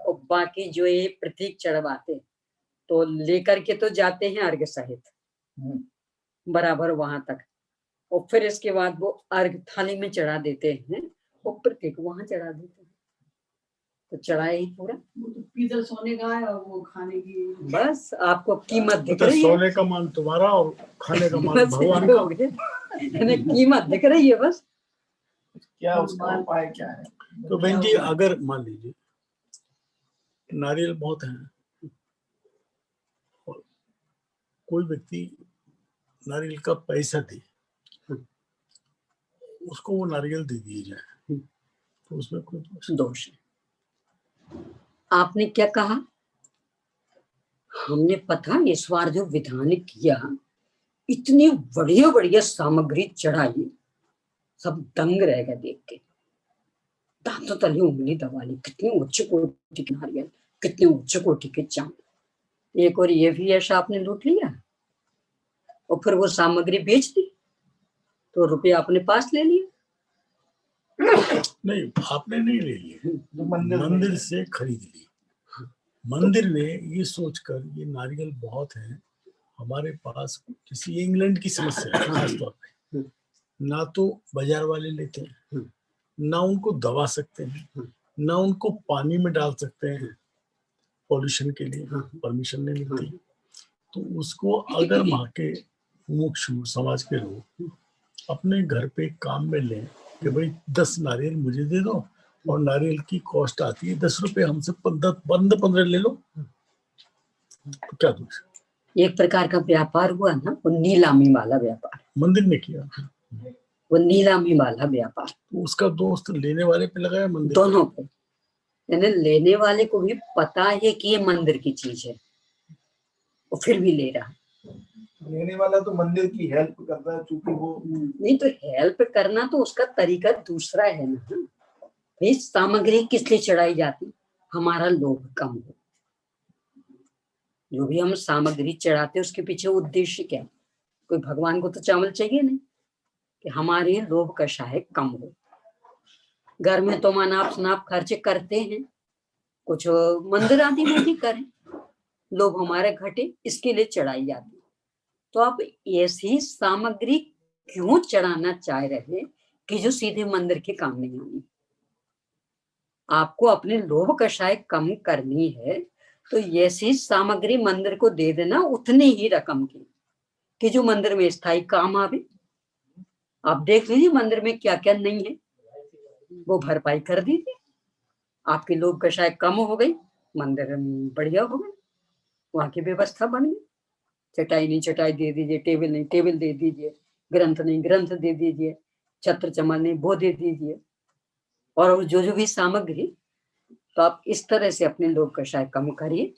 और बाकी जो ये प्रतीक चढ़वाते तो लेकर के तो जाते हैं अर्घ्य सहित बराबर वहां तक, और फिर इसके बाद वो अर्घ थाली में चढ़ा देते हैं और प्रतीक वहां चढ़ा देते हैं, तो चढ़ाए ही पूरा।
वो तो पीतल सोने का है और वो खाने की।
बस आपको कीमत दिख
तो
रही है,
सोने का मान तुम्हारा और खाने का मान
बस
भगवान
ये
का।
हो गया। कीमत दिख रही है बस।
क्या उसका उपाय क्या है?
तो बहन जी अगर मान लीजिए नारियल बहुत है और कोई व्यक्ति नारियल का पैसा दे, उसको वो नारियल दे दिए जाए, तो उसमें कोई
दोष है। आपने क्या कहा? हमने पता इस बार जो विधान किया, इतनी बढ़िया बढ़िया सामग्री चढ़ाई, सब दंग रहेगा देख के, दांतों तले उंगली दबा ली। कितनी उच्च कोटि के नारियल, कितने उच्च कोटि के चांद। एक और ये भी ऐसा आपने लूट लिया और फिर वो सामग्री बेच दी तो रुपया अपने पास ले लिया।
नहीं, आपने नहीं ले लिए, मंदिर से खरीद ली। मंदिर ने ये सोचकर ये नारियल बहुत है हमारे पास, किसी इंग्लैंड की समस्या है खास तौर पे, ना तो बाजार वाले लेते हैं, ना उनको दबा सकते हैं, ना उनको पानी में डाल सकते हैं, पॉल्यूशन के लिए परमिशन नहीं मिलती। तो उसको अगर वहाँ के मुख्य समाज के लोग अपने घर पे काम में लें कि भाई 10 नारियल मुझे दे दो और नारियल की कॉस्ट आती है 10 रुपए, हमसे 15 ले लो, तो क्या दोष?
एक प्रकार का व्यापार हुआ ना, वो नीलामी वाला व्यापार
मंदिर ने किया,
वो नीलामी वाला व्यापार।
तो उसका दोस्त लेने वाले पे लगाया, मंदिर
दोनों पे। यानी लेने वाले को भी पता है कि ये मंदिर की चीज है, वो फिर भी ले रहा है।
लेने वाला तो मंदिर की हेल्प करता है, क्योंकि वो
नहीं तो हेल्प करना तो उसका तरीका दूसरा है ना। भाई सामग्री किस लिए चढ़ाई जाती? हमारा लोभ कम हो। जो भी हम सामग्री चढ़ाते उसके पीछे उद्देश्य क्या? कोई भगवान को तो चावल चाहिए नहीं, कि हमारे लोभ कषाय कम हो। घर में तो अनाप शनाप खर्चे करते हैं, कुछ मंदिर आदि में भी करें, लोभ हमारे घटे, इसके लिए चढ़ाई जाती। तो आप ऐसी सामग्री क्यों चढ़ाना चाह रहे कि जो सीधे मंदिर के काम नहीं आनी? आपको अपने लोभ कषाय कम करनी है तो ऐसी सामग्री मंदिर को दे देना उतनी ही रकम की कि जो मंदिर में स्थायी काम आवे। आप देख लीजिए मंदिर में क्या क्या नहीं है, वो भरपाई कर दीजिए। आपके लोभ कषाय कम हो गई, मंदिर बढ़िया हो गए, वहां की व्यवस्था बन गई। चटाई नहीं चटाई दे दीजिए, टेबल नहीं टेबल दे दीजिए, ग्रंथ नहीं ग्रंथ दे दीजिए, छत्र चमन नहीं वो दे दीजिए, और जो जो भी सामग्री। तो आप इस तरह से अपने लोभ कषाय कम करिए,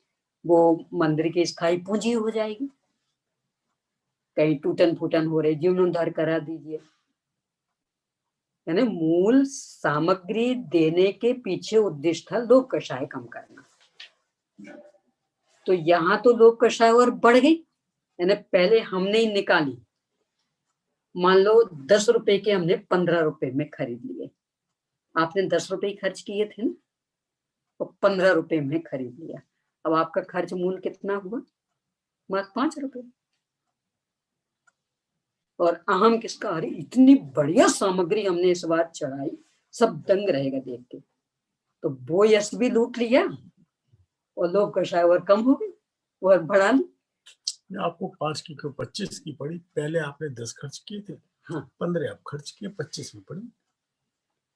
वो मंदिर की स्थायी पूंजी हो जाएगी। कहीं टूटन फूटन हो रही, जीर्णोद्धार करा दीजिए। यानी मूल सामग्री देने के पीछे उद्देश्य था लोभ कषाय कम करना। तो यहाँ तो लोभ कषाय और बढ़ गई। यानी पहले हमने ही निकाली, मान लो 10 रुपए के हमने 15 रुपए में खरीद लिए। आपने 10 रुपए खर्च किए थे ना, तो 15 रुपए में खरीद लिया। अब आपका खर्च मूल कितना हुआ? मात्र 5 रुपए। और अहम किसका? अरे इतनी बढ़िया सामग्री हमने इस बार चढ़ाई, सब दंग रहेगा देख के। तो वो यश भी लूट लिया और लोभ कषाय और कम हो गई और बढ़ा ली।
आपको 5 की क्यों 25 की पड़ी? पहले आपने 10 खर्च किए थे,
हाँ
15 आप खर्च किए, 25 में पड़ी,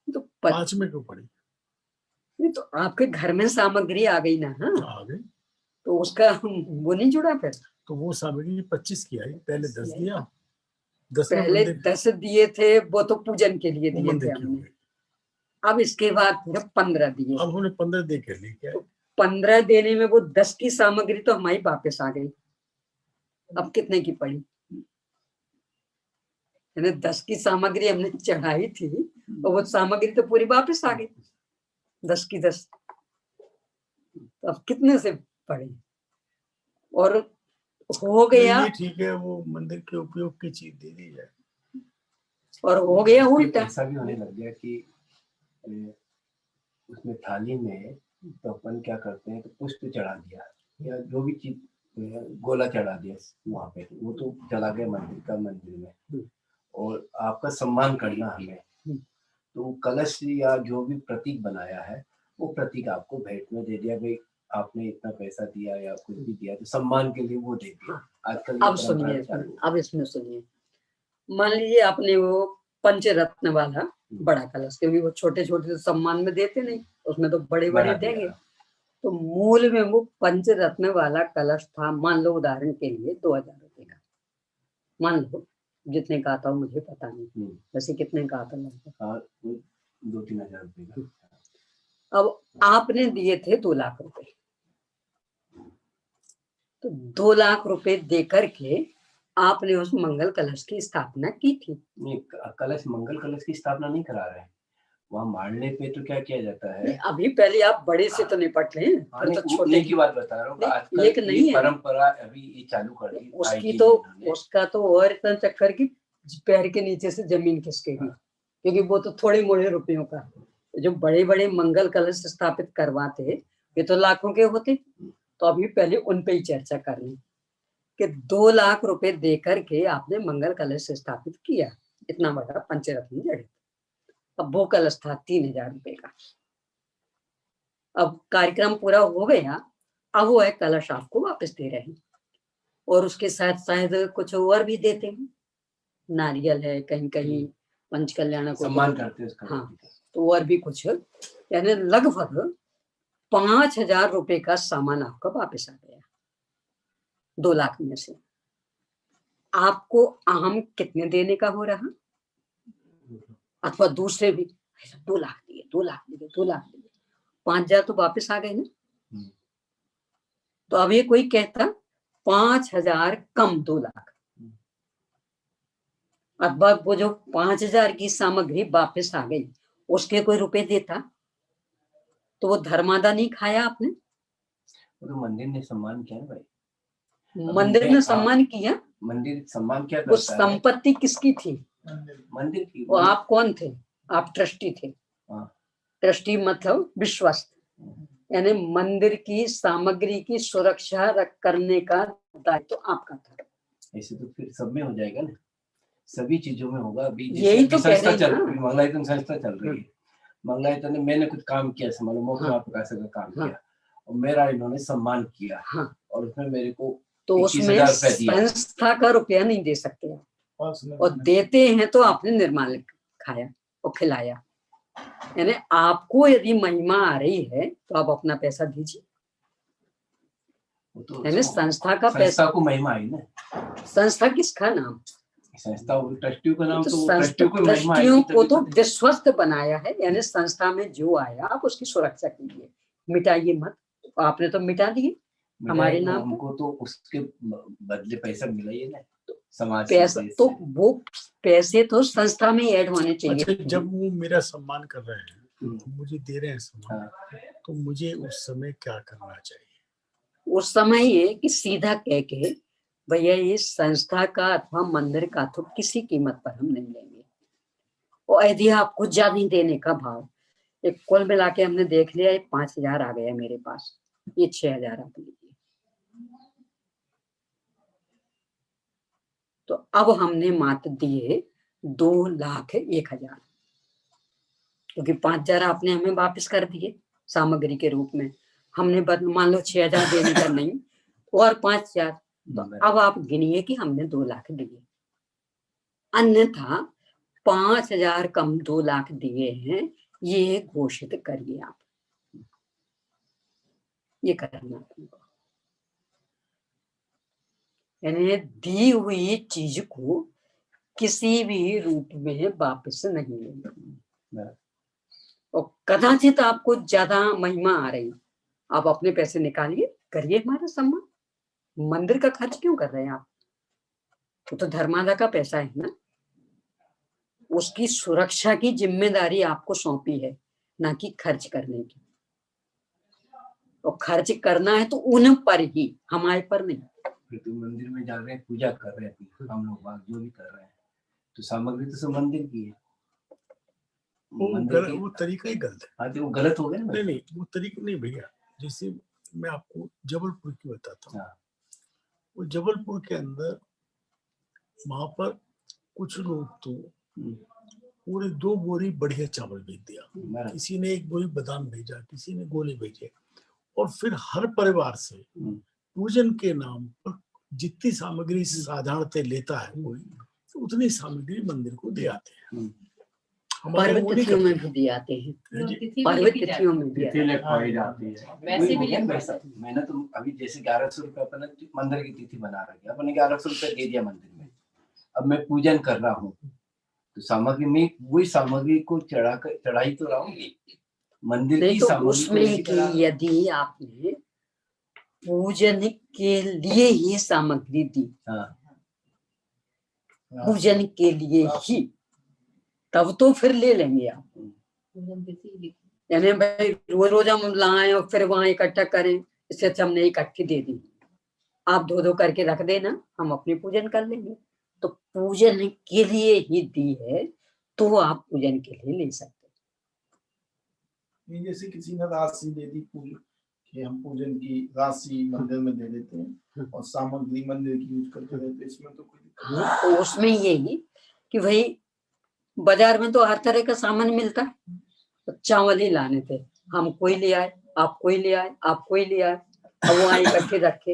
तो
5 में क्यों पड़ी?
नहीं तो आपके घर में सामग्री आ गई ना। हाँ
आ गई,
तो उसका वो नहीं जुड़ा फिर।
तो वो सामग्री 25 की आई, पहले 10 दिया, 10 में
पहले
मंदिर
10 दिए थे, वो तो पूजन के लिए दिए
मंदिर
थे
की हो
हमने।
गई।
अब इसके बाद फिर 15 दिए।
अब हमने 15 दे कर ली, क्या है?
15 देने में वो 10 की सामग्री तो हमारी वापस आ गई। अब कितने की पड़ी? यानी 10 की सामग्री हमने चढ़ाई थी और वो सामग्री तो पूरी वापस आ गई, 10 की 10। तो अब कितने से पड़े? और हो गया,
ये ठीक है, वो मंदिर के उपयोग की चीज दे दी जाए।
और हो गया उल्टा।
ऐसा भी होने लग गया कि उसमें थाली में तो अपन क्या करते हैं, तो पुष्प चढ़ा दिया या जो भी चीज, गोला चढ़ा दिया वहां पे, वो तो चला गया मंदिर में, और आपका सम्मान करना हमें, तो कलश या जो भी प्रतीक बनाया है वो प्रतीक आपको भेंट में दे दिया, भाई आपने इतना पैसा दिया या कुछ भी दिया तो सम्मान के लिए वो दे दिया। आजकल
अब सुनिए, अब इसमें सुनिए, मान लीजिए आपने वो पंचरत्न वाला बड़ा कलश, क्योंकि वो छोटे छोटे तो सम्मान में देते नहीं, उसमें तो बड़े बड़े देंगे। तो मूल में वो पंचरत्न वाला कलश था, मान लो उदाहरण के लिए 2000 रुपए का, मान लो, जितने का आता हो मुझे पता नहीं, वैसे कितने का आता लगभग
2-3 हजार रुपए का।
अब आपने दिए थे 2 लाख रुपए, तो 2 लाख रुपए देकर के आपने उस मंगल कलश की स्थापना की थी।
नहीं, कलश, मंगल कलश की स्थापना नहीं करा रहे हैं, वहाँ मारने पे तो क्या किया जाता है,
अभी पहले आप बड़े से तो निपट रहे हैं, तो छोटे
की बात बता रहा हूँ। आजकल
एक नहीं है
परंपरा अभी ये चालू कर दी
उसकी, तो उसका तो और इतना चक्कर की पैर के नीचे से जमीन खिसकेगी, क्योंकि वो तो थोड़े मोड़े रुपयों का, जो बड़े बड़े मंगल कलश स्थापित करवाते ये तो लाखों के होते। तो अभी पहले उन पे ही चर्चा कर लें कि 2 लाख रुपए देकर के आपने मंगल कलश स्थापित किया, इतना बड़ा पंचरत्न जड़े। अब वो कलश था 3000 रुपए का। अब कार्यक्रम पूरा हो गया, अब वो है कलश आपको वापस दे रहे हैं, और उसके साथ शायद कुछ और भी देते हैं, नारियल है, कहीं कहीं पंच कल्याण को
सम्मान करते हैं उसका।
हाँ, तो और भी कुछ, यानी लगभग 5000 रुपए का सामान आपका वापस आ गया 2 लाख में से। आपको अहम कितने देने का हो रहा, अथवा दूसरे भी 2 लाख दिए, 2 लाख दिए, 2 लाख दिए, 5000 तो वापस आ गए ना। तो अब ये कोई कहता 5000 कम 2 लाख, अब वो जो 5000 की सामग्री वापस आ गई उसके कोई रुपए देता तो वो धर्मादा नहीं खाया आपने।
तो मंदिर ने सम्मान किया भाई,
मंदिर ने सम्मान किया,
मंदिर सम्मान क्या करता
वो संपत्ति किसकी थी,
मंदिर की।
वो आप कौन थे, आप ट्रस्टी थे। ट्रस्टी मतलब विश्वस्त, यानी मंदिर की सामग्री की सुरक्षा करने का दायित्व तो आपका था।
ऐसे तो फिर सब में हो जाएगा ना, सभी चीजों में होगा। अभी
यही तो
संस्था चल रही है, मंगलायतन संस्था चल रही है, मंगलायतन ने, मैंने कुछ काम किया, समझ लो पैसे का काम किया और मेरा इन्होंने सम्मान किया, और उसमें मेरे को
तो उसमें संस्था का रुपया नहीं दे सकते आप, और देते हैं तो आपने निर्माल्य खाया और खिलाया। यानी आपको यदि महिमा आ रही है तो आप अपना पैसा दीजिए, यानी संस्था का पैसा
को महिमा आई ना।
संस्था किसका नाम,
संस्था ट्रस्टियों का नाम,
तो ट्रस्टियों को तो विश्वस्त बनाया है, यानी संस्था में जो आया आप उसकी सुरक्षा कीजिए, मिटाइए मत। आपने तो मिटा दिए हमारे नाम,
हमको तो उसके बदले पैसा मिला ही ना, समाज
पैसा तो वो पैसे तो संस्था में ऐड होने चाहिए।
अच्छा, जब वो मेरा सम्मान कर रहे हैं, मुझे दे रहे हैं सम्मान, तो मुझे उस समय क्या करना चाहिए?
उस समय ये कि सीधा कह के भैया ये संस्था का अथवा मंदिर का तो किसी कीमत पर हम नहीं लेंगे, और यदि आपको ज्यादा देने का भाव, एक कुल मिला के हमने देख लिया 5000 आ गया मेरे पास, ये 6000 आप लीजिए। तो अब हमने मात्र दिए 2,01,000, क्योंकि 5000 आपने हमें वापस कर दिए सामग्री के रूप में, हमने मान लो 6000 देने का नहीं और 5000, तो अब आप गिनिए कि हमने 2 लाख दिए, अन्यथा 5000 कम 2 लाख दिए हैं, ये घोषित करिए आप, ये करना। यानी दी हुई चीज को किसी भी रूप में वापस नहीं लेंगे, और कदाचित आपको ज्यादा महिमा आ रही, आप अपने पैसे निकालिए, करिए हमारा सम्मान, मंदिर का खर्च क्यों कर रहे हैं आप, वो तो धर्मादा का पैसा है ना। उसकी सुरक्षा की जिम्मेदारी आपको सौंपी है, ना कि खर्च करने की। और खर्च करना है तो उन पर ही, हमारे पर नहीं।
फिर तो मंदिर में जा रहे हैं, पूजा कर रहे हैं, हम लोग बाग जो भी कर रहे हैं, तो सामग्री तो सब मंदिर की है।
वो तरीका ही गलत है।
हाँ, तो वो गलत हो गया ना।
नहीं, वो तरीका नहीं भैया। जैसे मैं आपको जबलपुर की बताता हूँ। वो जबलपुर के अंदर वहां पर कुछ लोग तो पूरे 2 बोरी बढ़िया चावल भेज दिया, किसी ने 1 बोरी बादाम भेजा, किसी ने गोले भेजे, और फिर हर परिवार से पूजन के नाम पर जितनी सामग्री साधारणतः लेता है कोई, तो उतनी सामग्री मंदिर को दे आते हैं। हमारे वो
तिथियों में भी दिए आते हैं, तिथियों में भी
लिखवाई जाती है। वैसे भी मैंने तो अभी जैसे 1100 रुपये अपने मंदिर की तिथि बना रखी है, अपने 1100 रुपये दे दिया मंदिर में। अब मैं पूजन कर रहा हूँ तो सामग्री में वही सामग्री को चढ़ाई तो रहा हूँ मंदिर की सामग्री।
उसमें कि यदि आपने पूजन के लिए ही सामग्री दी, पूजन के लिए ही, तब तो फिर ले लेंगे आप। यानी भाई रोज रोज हम लाएं और फिर वहां इकट्ठा करें, इससे अच्छा हमने इकट्ठी दे दी, आप 2-2 करके रख देना, हम अपनी पूजन कर लेंगे। तो पूजन के लिए ही दी है तो आप पूजन के लिए ले सकते।
जैसे किसी ने राशि दे दी पूजन कि हम पूजन की राशि मंदिर में दे देते हैं और सामग्री मंदिर की यूज करते रहते, इसमें तो कोई दिक्कत
तो उसमें यही कि भाई बाजार में तो हर तरह का सामान मिलता है, तो चावल ही लाने थे, हम कोई ले आए, आप कोई ले आए, आप कोई ले आए, अब वो इकट्ठे रखे।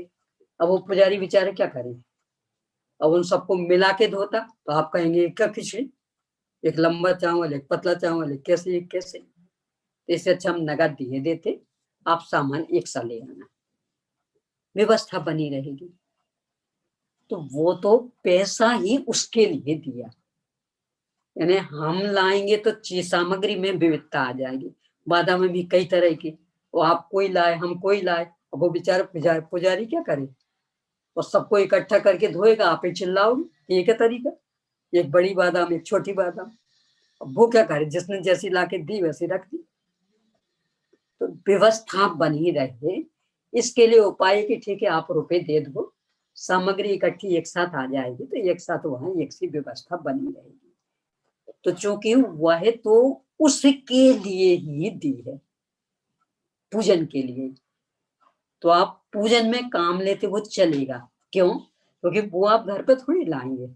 अब वो पुजारी बेचारे क्या करें, अब उन सबको मिला के धोता तो आप कहेंगे क्या खिचड़ी, एक लंबा चावल, एक पतला चावल, कैसे कैसे। इससे अच्छा हम नगद दिए देते, आप सामान एक सा ले आना, व्यवस्था बनी रहेगी। तो वो तो पैसा ही उसके लिए दिया, यानी हम लाएंगे तो चीज सामग्री में विविधता आ जाएगी। बादा में भी कई तरह की, वो आप कोई लाए, हम कोई लाए, अब वो बेचारा पुजारी क्या करे, और सबको इकट्ठा करके धोएगा, आप ही चिल्लाओगे, ये क्या तरीका, एक बड़ी बादाम एक छोटी बादाम। अब वो क्या करे, जिसने जैसी लाके दी वैसी रख दी। तो व्यवस्था बनी रहे, इसके लिए उपाय कि ठीक है आप रुपए दे दो, सामग्री इकट्ठी एक साथ आ जाएगी, तो एक साथ वहां एक सी व्यवस्था बनी रहेगी। तो चूंकि वह तो उसके लिए ही दी है, पूजन के लिए, तो आप पूजन में काम लेते वो चलेगा। क्यों? क्योंकि वो आप घर पे थोड़ी लाएंगे,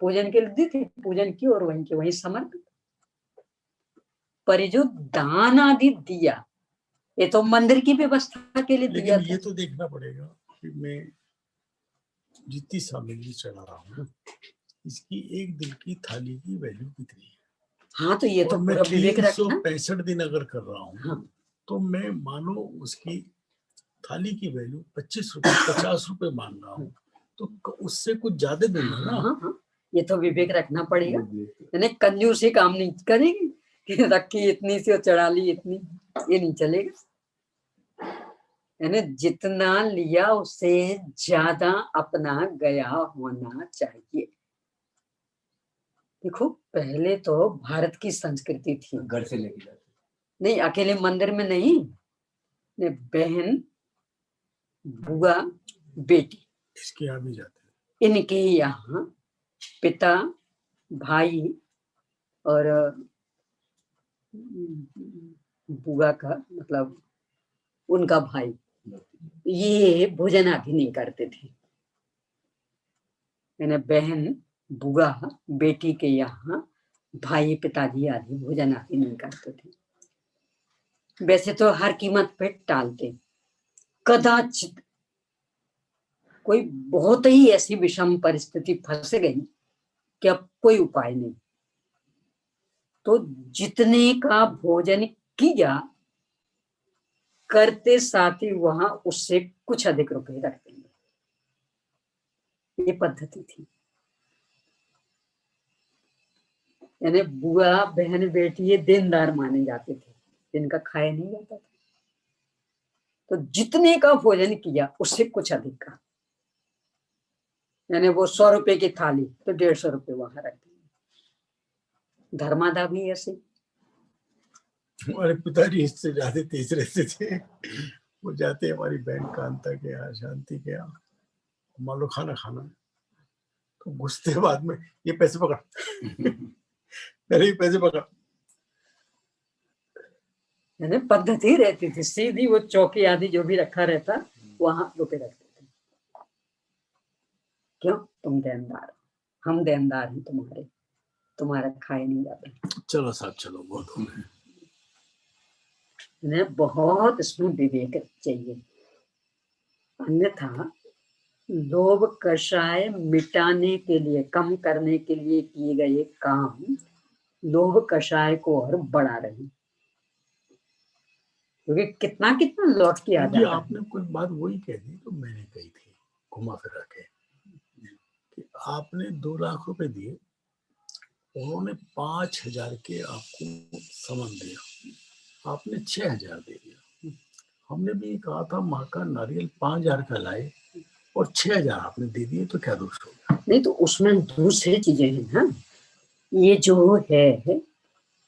पूजन के लिए दी थी, पूजन की और वहीं के वहीं समर्पित। पर जो दान आदि दिया, ये तो मंदिर की व्यवस्था के लिए दिया।
लेकिन ये तो देखना पड़ेगा कि मैं जितनी सामग्री चढ़ा रहा हूँ, इसकी एक दिन की थाली की वैल्यू कितनी है।
हाँ, तो ये तो
मैं 365 दिन अगर कर रहा हूँ, हाँ, तो मैं मानो उसकी थाली की वैल्यू 25 रुपए 50 रुपए मान रहा हूँ, तो उससे कुछ ज्यादा दूंगा ना।
हाँ, ये तो विवेक रखना पड़ेगा, यानी कंजूसी काम नहीं करेगी कि रखी इतनी सी और चढ़ा ली इतनी, ये नहीं चलेगा। यानी जितना लिया उससे ज्यादा अपना गया होना चाहिए। देखो पहले तो भारत की संस्कृति थी,
घर से लेके जाते
नहीं, अकेले मंदिर में नहीं, बहन बुआ बेटी
इसके यहाँ भी जाते हैं,
इनके यहाँ पिता भाई और बुआ का मतलब उनका भाई, ये भोजन आदि नहीं करते थे। यानी बहन बुआ बेटी के यहाँ भाई पिताजी आदि भोजन आदि नहीं करते थे। वैसे तो हर कीमत पे टालते, कदाचित कोई बहुत ही ऐसी विषम परिस्थिति फंस गई कि अब कोई उपाय नहीं, तो जितने का भोजन किया करते साथ ही वहां उससे कुछ अधिक रुपए रख देंगे, ये पद्धति थी। यानी बुआ बहन बेटी ये देनदार माने जाते थे, जिनका खाया नहीं जाता था। तो जितने का भोजन किया उससे कुछ अधिक का, यानी वो 100 रुपए की थाली तो 150 रुपए वहां रख देंगे। धर्मादा भी ऐसे।
हमारे पिताजी इससे ज्यादा तेज रहते थे। वो जाते हमारी बहन कांता के यहाँ, शांति के यहाँ, मान लो खाना खाना, तो घुसते बाद में ये पैसे पकड़, अरे ये पैसे पकड़।
यानी पद्धति रहती थी सीधी, वो चौकी आदि जो भी रखा रहता वहां रुपए रखते थे। क्यों? तुम देनदार, हम देनदार हैं तुम्हारे, तुम्हारा खाए नहीं जाता।
चलो साहब चलो, बहुत हो गए।
बहुत इसमें विवेक चाहिए, अन्यथा लोभ कषाय मिटाने के लिए, कम करने के लिए किए गए काम लोभ कषाय को और बढ़ा रहे, क्योंकि कितना कितना लौट के आ जाता है।
आपने कोई बात वही कह दी तो मैंने कही थी घुमा फिरा के, कि आपने 2 लाख रुपए दिए, उन्होंने 5,000 के आपको सामान दिया, आपने 6,000 दे दिया। हमने भी कहा था माँ का नारियल 5,000 का लाए और 6,000 आपने दे दिए, तो क्या दोष हो गया?
नहीं तो उसमें दूसरी चीजें हैं ना, ये जो है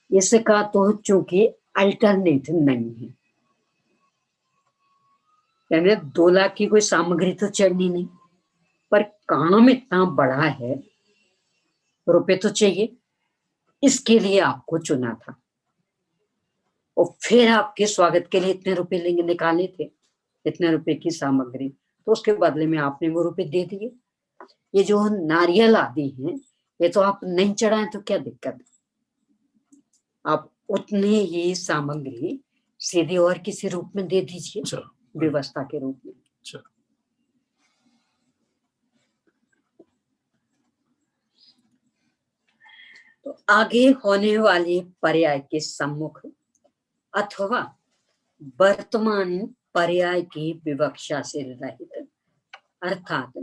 इसका तो चूंकि अल्टरनेटिव नहीं है, यानी 2 लाख की कोई सामग्री तो चढ़नी नहीं, पर काम इतना बड़ा है, रुपए तो चाहिए, इसके लिए आपको चुना था और फिर आपके स्वागत के लिए इतने रुपए लेंगे, निकाले थे इतने रुपए की सामग्री, तो उसके बदले में आपने वो रुपए दे दिए। ये जो नारियल आदि हैं, ये तो आप नहीं चढ़ाएं तो क्या दिक्कत है, आप उतनी ही सामग्री सीधे और किसी रूप में दे दीजिए, व्यवस्था के रूप में। तो आगे होने वाले पर्याय के सम्मुख अथवा वर्तमान पर्याय की विवक्षा से रहित, अर्थात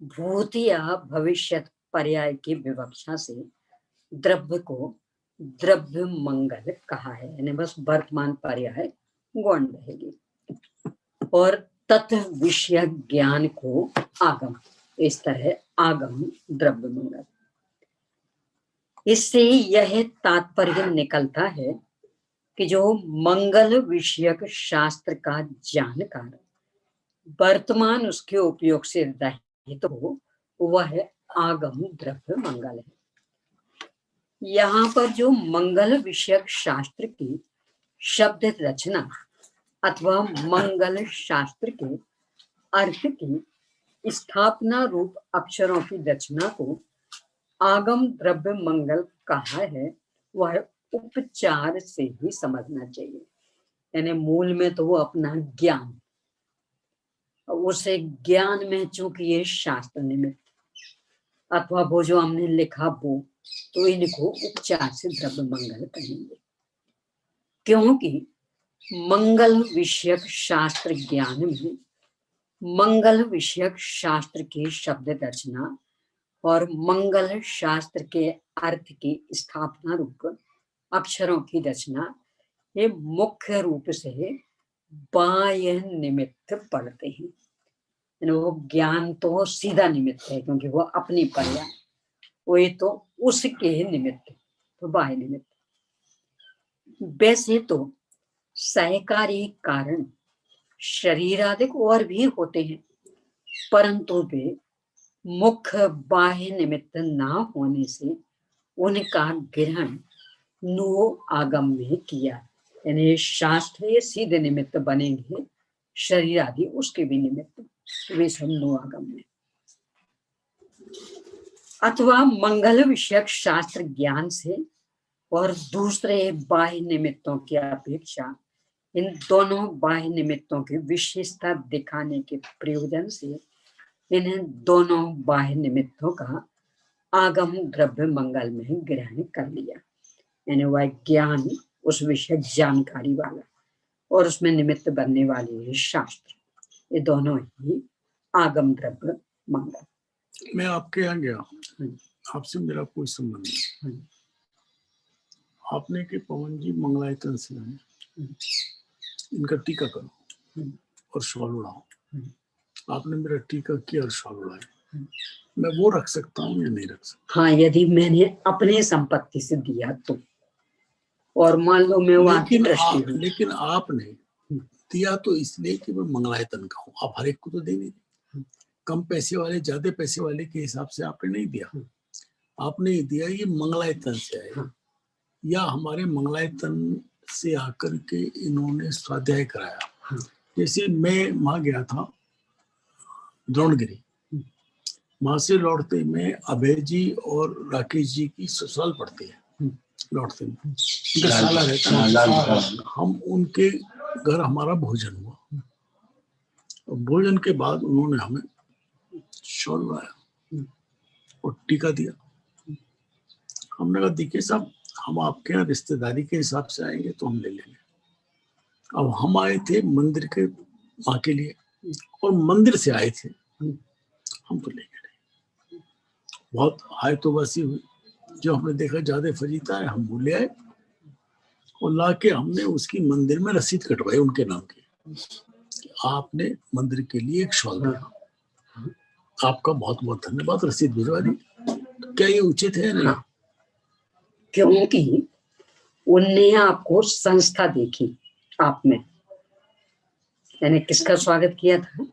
भूत या भविष्यत पर्याय की विवक्षा से द्रव्य को द्रव्य मंगल कहा है, यानी बस वर्तमान पर्याय गौण रहेगी, और तत्व विषय ज्ञान को आगम, इस तरह आगम द्रव्य मंगल। इससे यह तात्पर्य निकलता है कि जो मंगल विषयक शास्त्र का जानकार वर्तमान उसके उपयोग से रहित हो, वह आगम द्रव्य मंगल है। यहाँ पर जो मंगल विषयक शास्त्र की शब्द रचना अथवा मंगल शास्त्र के अर्थ की स्थापना रूप अक्षरों की रचना को आगम द्रव्य मंगल कहा है, वह उपचार से ही समझना चाहिए। यानी मूल में तो वो अपना ज्ञान, उसे ज्ञान में चूंकि ये शास्त्र निमित्त अथवा वो जो हमने लिखा वो, तो इनको उपचार से द्रव्य मंगल कहेंगे, क्योंकि मंगल विषयक शास्त्र ज्ञान में मंगल विषयक शास्त्र की शब्द रचना और मंगल शास्त्र के अर्थ की स्थापना रूप अक्षरों की रचना, ये मुख्य रूप से बाह्य निमित्त पढ़ते हैं। वो ज्ञान तो सीधा निमित्त है, क्योंकि वो अपनी पर्याय, वो ये तो उसके निमित्त, तो बाह्य निमित्त। वैसे तो सहकारी कारण शरीर आदि और भी होते हैं, परंतु वे मुख्य बाह्य निमित्त ना होने से उनका ग्रहण नो आगम में किया, यानी शास्त्रीय सीधे निमित्त बनेंगे, शरीर आदि उसके भी निमित्त, वे सब नो आगम में। अथवा मंगल विषयक शास्त्र ज्ञान से और दूसरे बाह्य निमित्तों की अपेक्षा इन दोनों बाह्य निमित्तों की विशेषता दिखाने के प्रयोजन से इन्हें दोनों बाह्य निमित्तों का आगम द्रव्य मंगल में ग्रहण कर लिया, यानी वह ज्ञान उस विषय जानकारी वाला और उसमें निमित्त बनने वाले शास्त्र, ये दोनों ही आगम द्रव्य मंगल।
मैं आपके यहाँ गया, आपसे मेरा कोई संबंध नहीं, आपने के पवन जी मंगलायतन से आए, इनका टीका करो और शॉल उड़ाओ, आपने मेरा टीका किया और शॉल उड़ाया, मैं वो रख सकता हूँ या नहीं रख सकता।
हाँ, यदि मैंने अपने संपत्ति से दिया तो, और मान लो मैं वहां की ट्रस्टी हूँ।
लेकिन आपने दिया तो इसलिए कि मैं मंगलायतन का हूँ, आप हर एक को तो दे नहीं रहे। कम पैसे वाले ज्यादा पैसे वाले के हिसाब से आपने नहीं दिया, आपने दिया ये मंगलायतन से आया, या हमारे मंगलायतन से आकर के इन्होंने स्वाध्याय कराया। जैसे मैं वहां गया था द्रोणगिरी, वहां से लौटते में अभय जी और राकेश जी की ससुराल पड़ती है, लौटते में उनका साला रहता है, हम उनके घर हमारा भोजन हुआ, और भोजन के बाद उन्होंने हमें शॉल लाया और टीका दिया। हमने कहा देखिए साहब, हम आपके यहाँ रिश्तेदारी के हिसाब से आएंगे तो हम ले लेंगे, अब हम आए थे मंदिर के माँ के लिए और मंदिर से आए थे, हम तो लेंगे नहीं। बहुत हाय तो बसी हुई, जो हमने देखा ज्यादा फजीता है, हम भूले आए और लाके हमने उसकी मंदिर में रसीद कटवाई उनके नाम की, आपने मंदिर के लिए एक शॉल दिया, आपका बहुत बहुत धन्यवाद, रसीद भिजवा दी। तो क्या ये उचित है? नहीं।
क्योंकि उनने आपको संस्था देखी आप में, यानी किसका स्वागत किया था?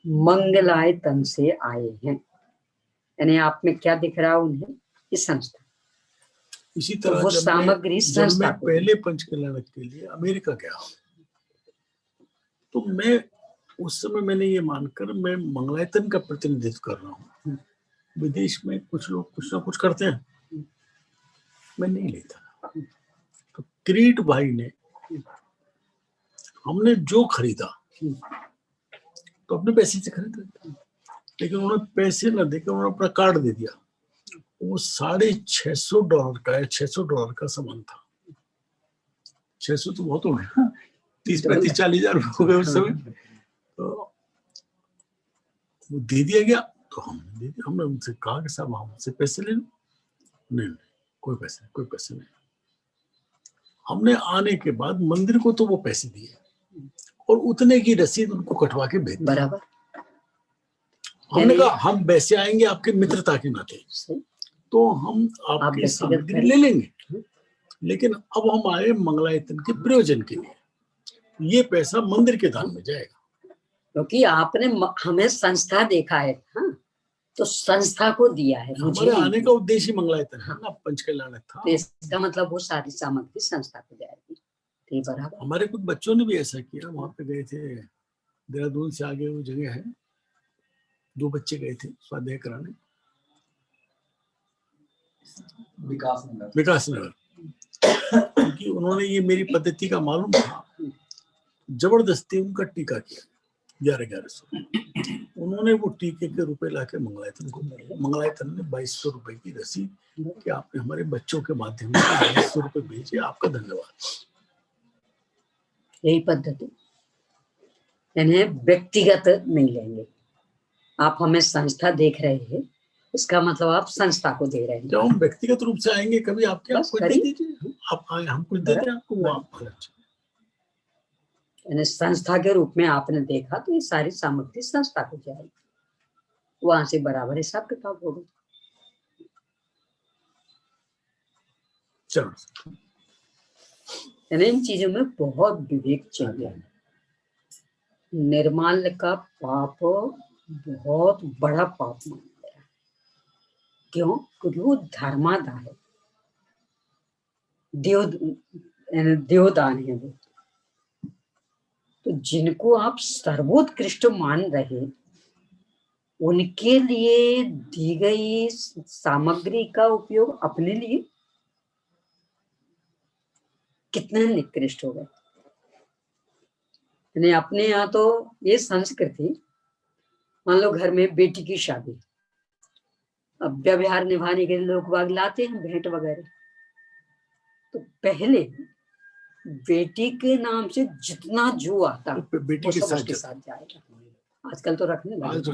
मंगलायतन से आए हैं, यानी आप में क्या दिख रहा उन्हें? इस संस्था।
इसी तरह
तो वो सामग्री संस्था
मैं पहले पंचकल्याणक के लिए अमेरिका गया, तो मैं उस समय मैंने ये मानकर मैं मंगलायतन का प्रतिनिधित्व कर रहा हूँ। विदेश में कुछ लोग कुछ ना कुछ करते हैं, मैं नहीं लेता। तो किरीट भाई ने, हमने जो खरीदा तो अपने पैसे से खरीदा, लेकिन उन्होंने पैसे न देकर उन्होंने अपना कार्ड दे दिया। वो $650 का या $600 का सामान था। 600 तो बहुत हो गया, 30-35-40 हजार हो गए उस समय। तो वो दे दिया गया, तो हमने दे दिया। हमने उनसे कहा कि साहब हमसे पैसे ले लो। नहीं, कोई पैसे नहीं। हमने आने के बाद मंदिर को तो वो पैसे दिए और उतने की रसीद उनको कटवा के भेज दी।
बराबर।
हमने कहा हम वैसे आएंगे आपके मित्रता के नाते, तो हम आपकी सामग्री ले लेंगे, लेकिन अब हम आए मंगलायतन के प्रयोजन के लिए, ये पैसा मंदिर के दान में जाएगा।
क्योंकि आपने हमें संस्था देखा है, हाँ? तो संस्था को दिया है।
हमारे आने का उद्देश्य मंगलायतन है ना, पंचकल्याणक था।
तो इसका मतलब वो सारी सामग्री संस्था को जाएगी। ठीक बराबर।
हमारे कुछ बच्चों ने भी ऐसा किया, वहां पे गए थे, देहरादून से आगे वो जगह है, 2 बच्चे गए थे स्वाध्याय कराने, विकास नगर, क्योंकि उन्होंने ये मेरी पद्धति का मालूम था, जबरदस्ती उनका टीका किया 1100। उन्होंने वो टीके के रुपए लाके मंगलायतन को मिले। मंगलायतन ने 2200 रुपए की रसीद कि आपने हमारे बच्चों के माध्यम से 2200 रुपए भेजे, आपका धन्यवाद।
यही पद्धति, यानी व्यक्तिगत नहीं लेंगे। आप हमें संस्था देख रहे हैं, इसका मतलब आप संस्था को दे रहे हैं।
जब हम व्यक्तिगत रूप से आएंगे कभी आपके आप कुछ दे दीजिए, आप आए हम कुछ देते हैं आपको, वो आप
यानी संस्था के रूप में आपने देखा, तो ये सारी सामग्री संस्था को जाएगी, वहां से बराबर हिसाब किताब होगा।
चलो,
यानी इन चीजों में बहुत विवेक चाहिए। निर्माल्य का पाप बहुत बड़ा पाप माना गया। क्यों? क्योंकि वो धर्मादा है, देवदान है वो। तो जिनको आप सर्वोत्कृष्ट मान रहे, उनके लिए दी गई सामग्री का उपयोग अपने लिए कितने निकृष्ट हो गए। यानी अपने यहाँ तो ये संस्कृति, मान लो घर में बेटी की शादी, अब व्यवहार निभाने के लिए लोग बाग लाते हैं भेंट वगैरह, तो पहले बेटी के नाम से जितना जो आता
बेटी
वो सब उसके साथ जाएगा। आजकल तो रखने लगे।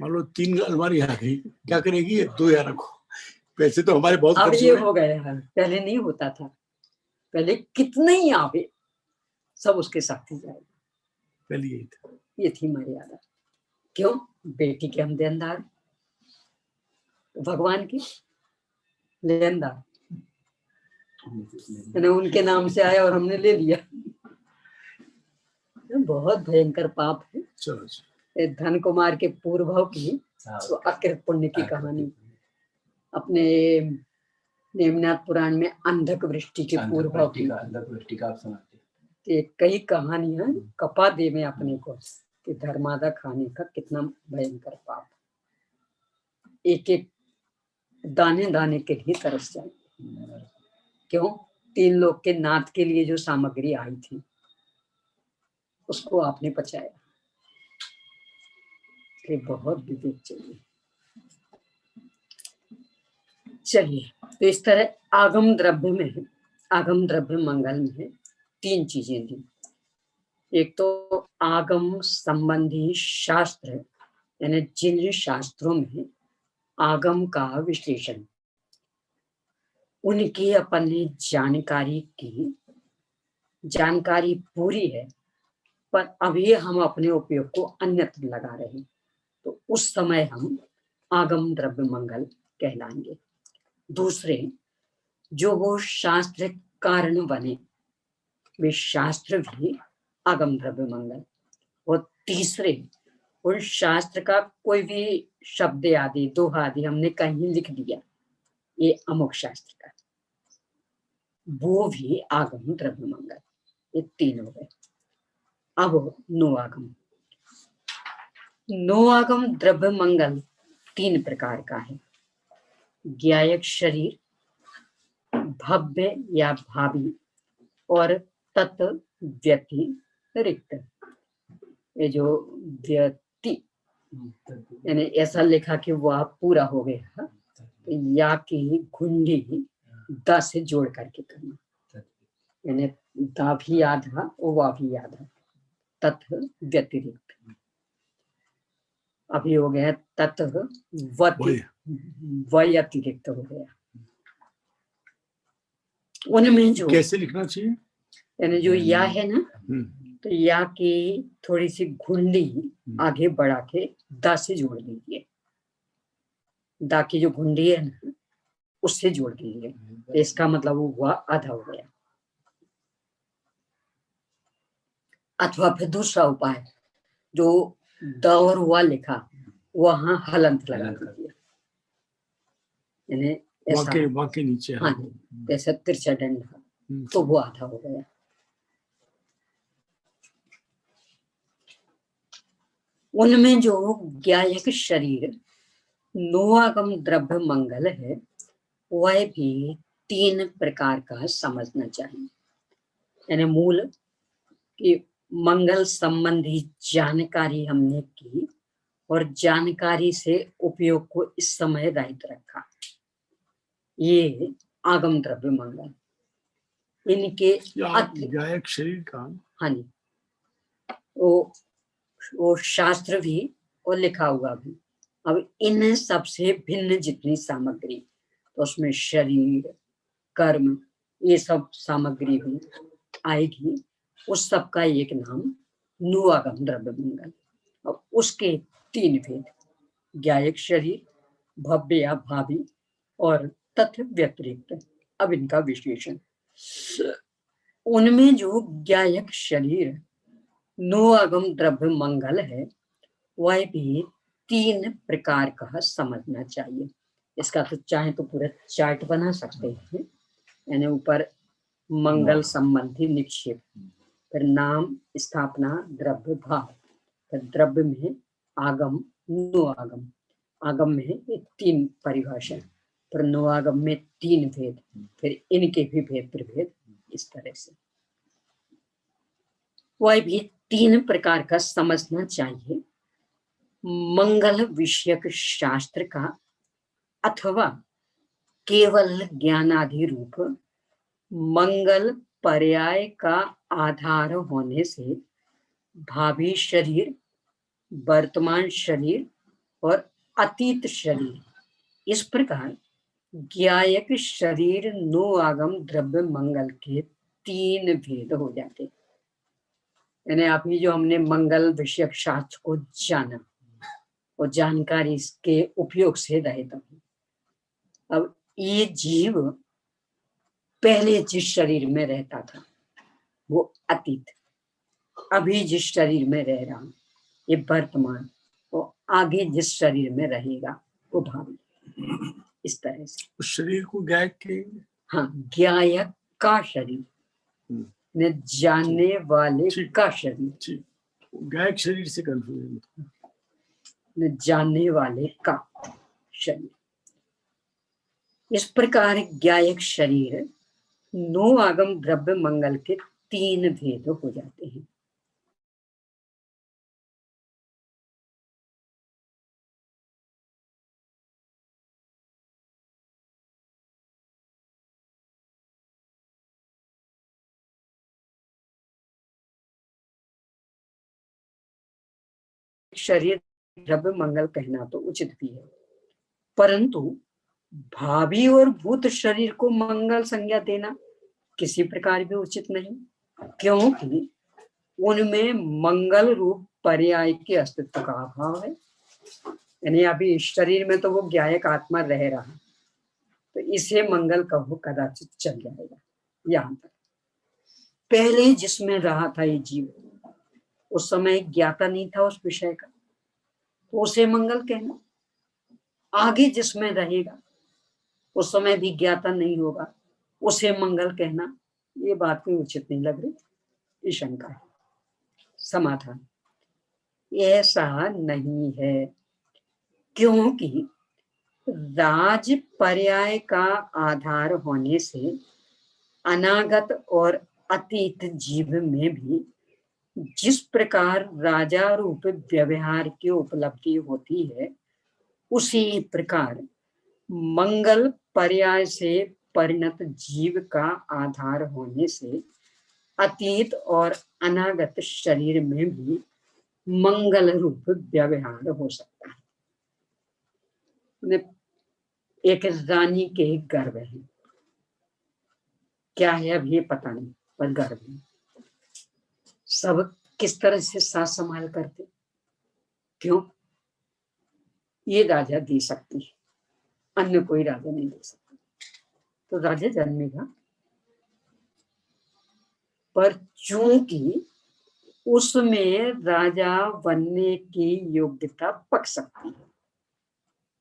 मान लो 3 अलमारी आ गई, क्या करेगी? 2 यार रखो, पैसे तो हमारे बहुत
अब ये हो गया है, पहले नहीं होता था। पहले कितने ही आवे सब उसके साथ ही जाएगा,
पहले यही था,
ये थी मर्यादा। क्यों? बेटी के हम देनदार, भगवान की लेनदार, उनके नाम से आया और हमने ले लिया। बहुत भयंकर पाप है। ये धन कुमार के पूर्व की तो अकृत पुण्य की कहानी अपने नेमनाथ पुराण में अंधक वृष्टि के पूर्व की कई कहानियां कपा दे में अपने को कि धर्मादा खाने का कितना भयंकर पाप। एक एक दाने दाने के लिए तरस जाए। क्यों? 3 लोग के नाथ के लिए जो सामग्री आई थी उसको आपने पचाया। कि बहुत विवेक चाहिए। चलिए, तो इस तरह आगम द्रव्य में, आगम द्रव्य मंगल में 3 चीजें दी। एक तो आगम संबंधी शास्त्र, यानी जिन शास्त्रों में आगम का विश्लेषण, उनकी अपनी जानकारी पूरी है, पर अभी हम अपने उपयोग को अन्यत्र लगा रहे हैं, तो उस समय हम आगम द्रव्य मंगल कहलाएंगे। दूसरे, जो वो शास्त्र कारण बने, वे शास्त्र भी आगम द्रव्य मंगल। और तीसरे, उस शास्त्र का कोई भी शब्द आदि, दोहा आदि हमने कहीं लिख दिया, ये अमुक शास्त्र का, वो भी आगम द्रव्य मंगल। ये 3 हो गए। अब नोआगम। नोआगम द्रव्य मंगल 3 प्रकार का है। ज्ञायक शरीर, भव्य या भावी, और तत् व्यतिरिक्त। ये जो व्यति यानी ऐसा लिखा कि वह पूरा हो गया, या की घुंडी द से जोड़ करके करना, यानी दा भी आधा और वा भी आधा, तत् व्यतिरिक्त। अभी हो गया तत् वय अतिरिक्त हो गया। उनमें जो
कैसे लिखना चाहिए,
यानी जो या है ना, तो या की थोड़ी सी घुंडी आगे बढ़ा के दा से जोड़ दीजिए। दा की जो घुंडी है ना, उससे जोड़ दीजिए, इसका मतलब वो आधा हो गया। अथवा फिर दूसरा उपाय, जो द और वा लिखा वहां हलंत लगा दीजिए, यानी
वाके नीचे।
हाँ, जैसे तिरछा डंडा, तो वो आधा हो गया। उनमें जो ज्ञायक शरीर नोआगम द्रव्य मंगल है, वह भी 3 प्रकार का समझना चाहिए। यानी मूल कि मंगल संबंधी जानकारी हमने की और जानकारी से उपयोग को इस समय रहित रखा, ये आगम द्रव्य मंगल। इनके
ज्ञायक शरीर का,
हाँ जी, वो शास्त्र भी और लिखा हुआ भी। अब इन सबसे भिन्न जितनी सामग्री, तो उसमें शरीर, कर्म, ये सब सामग्री भी आएगी, उस सब का एक नाम नोआगम द्रव्य मंगल। और उसके 3 भेद, ज्ञायक शरीर, भव्य या भावी, और तथ्य व्यतिरिक्त। अब इनका विश्लेषण, उनमें जो ज्ञायक शरीर नोआगम द्रव्य मंगल है, वह भी 3 प्रकार का समझना चाहिए। इसका तो चाहे तो पूरा चार्ट बना सकते हैं, यानी ऊपर मंगल संबंधी निक्षेप, फिर नाम, स्थापना, द्रव्य, भाव, फिर द्रव्य में आगम, नोआगम, आगम में ये 3 परिभाषा, फिर नोआगम में 3 भेद, फिर इनके भी भेद प्रभेद। इस तरह से वह भी 3 प्रकार का समझना चाहिए। मंगल विषयक शास्त्र का अथवा केवल ज्ञानादि रूप मंगल पर्याय का आधार होने से भावी शरीर, वर्तमान शरीर और अतीत शरीर, इस प्रकार ज्ञायक शरीर नोआगम द्रव्य मंगल के 3 भेद हो जाते। यानी अभी जो हमने मंगल विषयक शास्त्र को जाना, और जानकारी के उपयोग से रहित हूँ। अब ये जीव पहले जिस शरीर में रहता था वो अतीत, अभी जिस शरीर में रह रहा हूँ ये वर्तमान, और आगे जिस शरीर में रहेगा वो भावी। इस तरह से
उस शरीर को गायक के,
हाँ, ज्ञायक का शरीर, न जानने वाले
ठीक।
का शरीर,
ठीक, गायक शरीर से कंफ्यूजन,
न जानने वाले का शरीर। इस प्रकार ज्ञायक शरीर नो आगम द्रव्य मंगल के 3 भेद हो जाते हैं। शरीर द्रव्य मंगल कहना तो उचित भी है, परंतु भावी और भूत शरीर को मंगल संज्ञा देना किसी प्रकार भी उचित नहीं, क्योंकि उनमें मंगल रूप पर्याय के अस्तित्व का अभाव है। यानी अभी इस शरीर में तो वो ज्ञायक आत्मा रह रहा है, तो इसे मंगल कहो कदाचित चल जाएगा। यहाँ तक पहले जिसमें रहा था ये जीव, उस समय ज्ञाता नहीं था उस विषय का, तो उसे मंगल कहना। आगे जिसमें रहेगा उस समय भी ज्ञाता नहीं होगा, उसे मंगल कहना, ये बात कोई उचित नहीं लग रही। ये शंका है। समाधान ऐसा नहीं है, क्योंकि राज पर्याय का आधार होने से अनागत और अतीत जीव में भी जिस प्रकार राजा रूप व्यवहार की उपलब्धि होती है, उसी प्रकार मंगल पर्याय से परिणत जीव का आधार होने से अतीत और अनागत शरीर में भी मंगल रूप व्यवहार हो सकता है। एक रानी के गर्भ है, क्या है अब ये पता नहीं, पर गर्भ है। सब किस तरह से साथ संभाल करते, क्यों? ये राजा दे सकती है, अन्य कोई राजा नहीं दे सकता। तो राजा जन्मेगा, पर चूंकि उसमें राजा बनने की योग्यता पक सकती है,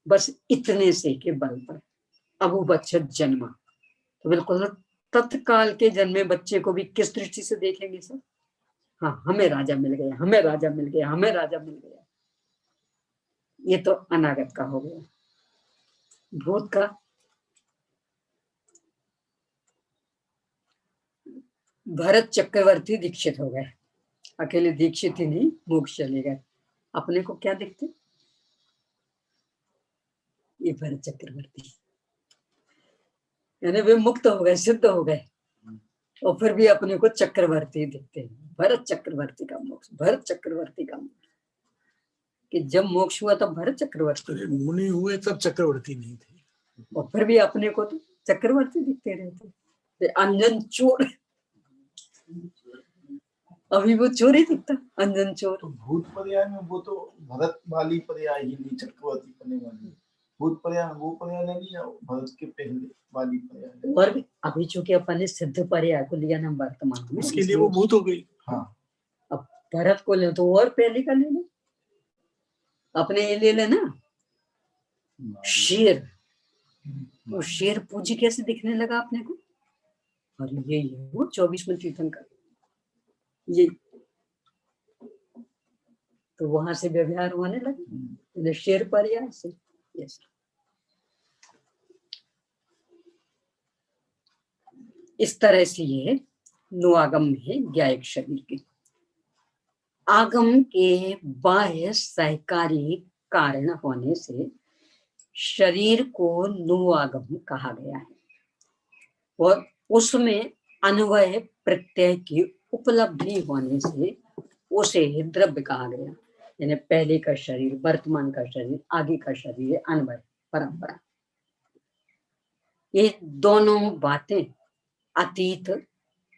बस इतने से के बल पर। अब वो बच्चा जन्मा तो बिल्कुल तत्काल के जन्मे बच्चे को भी किस दृष्टि से देखेंगे सर? हाँ, हमें राजा मिल गया, हमें राजा मिल गया, हमें राजा मिल गया। ये तो अनागत का हो गया। भूत का भरत चक्रवर्ती दीक्षित हो गए, अकेले दीक्षित ही नहीं, मोक्ष चले गए। अपने को क्या दिखते? ये भरत चक्रवर्ती, यानी वे मुक्त हो गए, सिद्ध हो गए, और फिर भी अपने को चक्रवर्ती दिखते हैं। भरत चक्रवर्ती का मोक्ष, भरत चक्रवर्ती का मोक्ष। कि जब मोक्ष हुआ तब भरत चक्रवर्ती,
मुनि हुए तब चक्रवर्ती नहीं थे,
और फिर भी अपने को तो चक्रवर्ती दिखते रहते। अंजन चोर, अभी वो चोर ही दिखता, अंजन चोर।
तो भूत पर्याय में वो तो भरत वाली पर्याय ही नहीं, चक्रवर्ती करने वाली भूत पर्याय, वो पर्याय नहीं है भरत के पहले वाली पर्याय।
और भी अभी चूंकि अपन ने सिद्ध पर्याय को लिया ना वर्तमान में,
उसके लिए वो भूत हो गई।
हाँ,
अब भरत को ले तो और पहले का ले ले, अपने ये ले लेना शेर, वो शेर पूजी कैसे दिखने लगा अपने को? और ये वो 24वें तीर्थंकर, ये तो वहां से व्यवहार होने लगे शेर पर्याय से। यस, इस तरह से ये नो आगम है ज्ञायक शरीर के। आगम के बाह्य सहकारी कारण होने से शरीर को नो आगम कहा गया है, और उसमें अन्वय प्रत्यय की उपलब्धि होने से उसे द्रव्य कहा गया। यानी पहले का शरीर, वर्तमान का शरीर, आगे का शरीर, अन्वय परंपरा। ये दोनों बातें अतीत,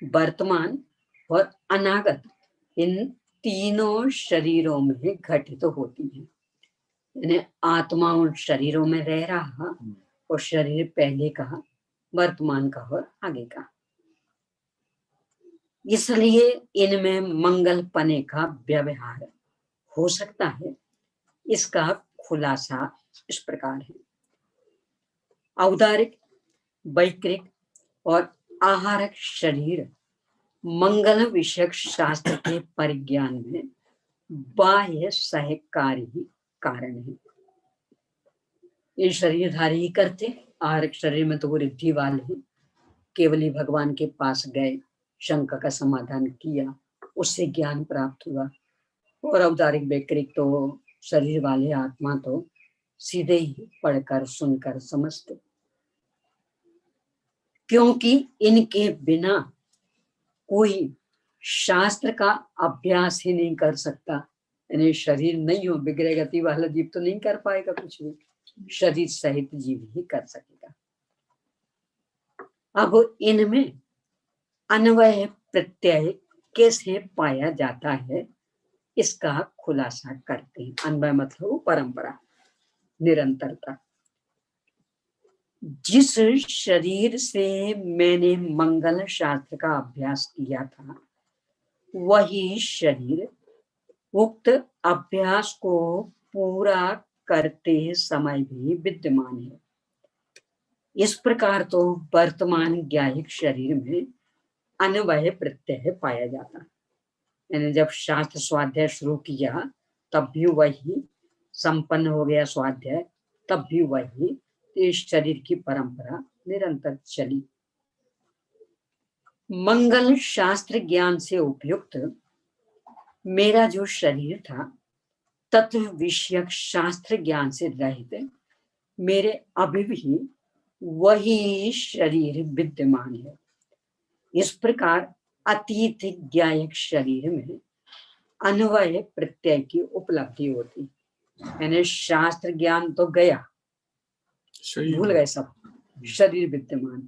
वर्तमान और अनागत, इन तीनों शरीरों में घटित होती हैं। यानी आत्मा उन शरीरों में रह रहा और शरीर पहले का, वर्तमान का और आगे का। इसलिए इनमें मंगल पने का व्यवहार हो सकता है। इसका खुलासा इस प्रकार है। औदारिक, वैक्रिक और आहारक शरीर मंगल विषयक शास्त्र के परिज्ञान में बाह्य सहकारी कारण है। ये शरीरधारी ही करते। आहारक शरीर में तो वो रिद्धि वाले हैं, केवल ही भगवान के पास गए, शंका का समाधान किया, उससे ज्ञान प्राप्त हुआ। और औदारिक वैक्रिक तो शरीर वाले आत्मा तो सीधे ही पढ़कर सुनकर समझते, क्योंकि इनके बिना कोई शास्त्र का अभ्यास ही नहीं कर सकता। यानी शरीर नहीं हो, विग्रह गति वाला जीव तो नहीं कर पाएगा कुछ भी, शरीर सहित जीव ही कर सकेगा। अब इनमें अन्वय प्रत्यय कैसे पाया जाता है, इसका खुलासा करते हैं। अन्वय मतलब परंपरा, निरंतरता। जिस शरीर से मैंने मंगल शास्त्र का अभ्यास किया था, वही शरीर उक्त अभ्यास को पूरा करते समय भी विद्यमान है। इस प्रकार तो वर्तमान ज्ञायिक शरीर में अन्वय प्रत्यय पाया जाता है। यानी जब शास्त्र स्वाध्याय शुरू किया तब भी वही, संपन्न हो गया स्वाध्याय तब भी वही, इस शरीर की परंपरा निरंतर चली। मंगल शास्त्र ज्ञान से उपयुक्त मेरा जो शरीर था, तत्व विषयक शास्त्र ज्ञान से रहित मेरे अभी भी वही शरीर विद्यमान है। इस प्रकार अतीत ज्ञायक शरीर में अन्वय प्रत्यय की उपलब्धि होती। यानी शास्त्र ज्ञान तो गया, भूल गए सब, शरीर विद्यमान।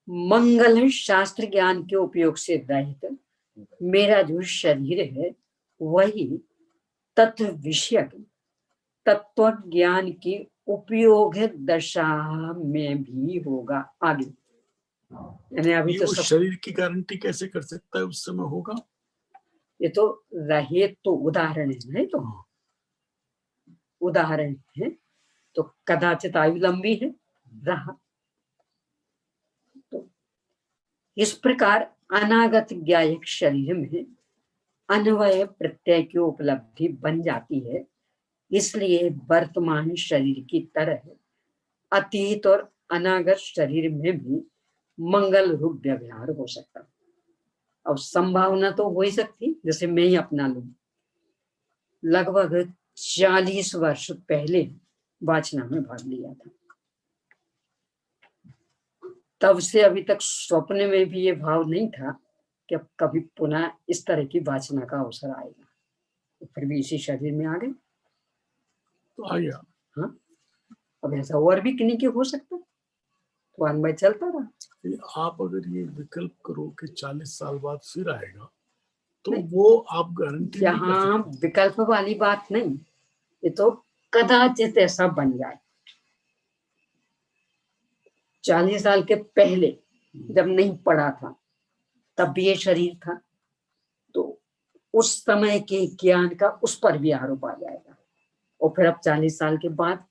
मंगल शास्त्र ज्ञान के उपयोग से रहित मेरा जो शरीर है, वही तत्व विषयक तत्व ज्ञान की उपयोग दशा में भी होगा आगे। यानी अभी तो
शरीर की गारंटी कैसे कर सकता है उस समय होगा?
ये तो रहे तो उदाहरण है, नहीं तो उदाहरण है। तो कदाचित आयु लंबी है रहा। तो इस प्रकार अनागत ज्ञायक शरीर में अन्वय प्रत्यय की उपलब्धि बन जाती है। इसलिए वर्तमान शरीर की तरह अतीत और अनागत शरीर में भी मंगल रूप व्यवहार हो सकता। अब संभावना तो हो ही सकती, जैसे मैं ही अपना लूं, लगभग 40 वर्ष पहले वाचना में भाग लिया था। तब से अभी तक स्वप्न में भी ये भाव नहीं था कि अब कभी पुनः इस तरह की वाचना का अवसर आएगा। तो फिर भी इसी शरीर में आ गए
तो आ गया।
हाँ, अब ऐसा और भी किन्हीं के हो सकता, तो अनुभव चलता रहा।
आप अगर ये विकल्प करो कि 40 साल बाद फिर आएगा, तो वो आप गारंटी नहीं कर
यहाँ
सकते।
विकल्प वाली बात नहीं, ये तो कदाचित ऐसा बन जाए। 40 साल के पहले जब नहीं पढ़ा था तब भी ये शरीर था, तो उस समय के ज्ञान का उस पर भी आरोप आ जाएगा। और फिर अब 40 साल के बाद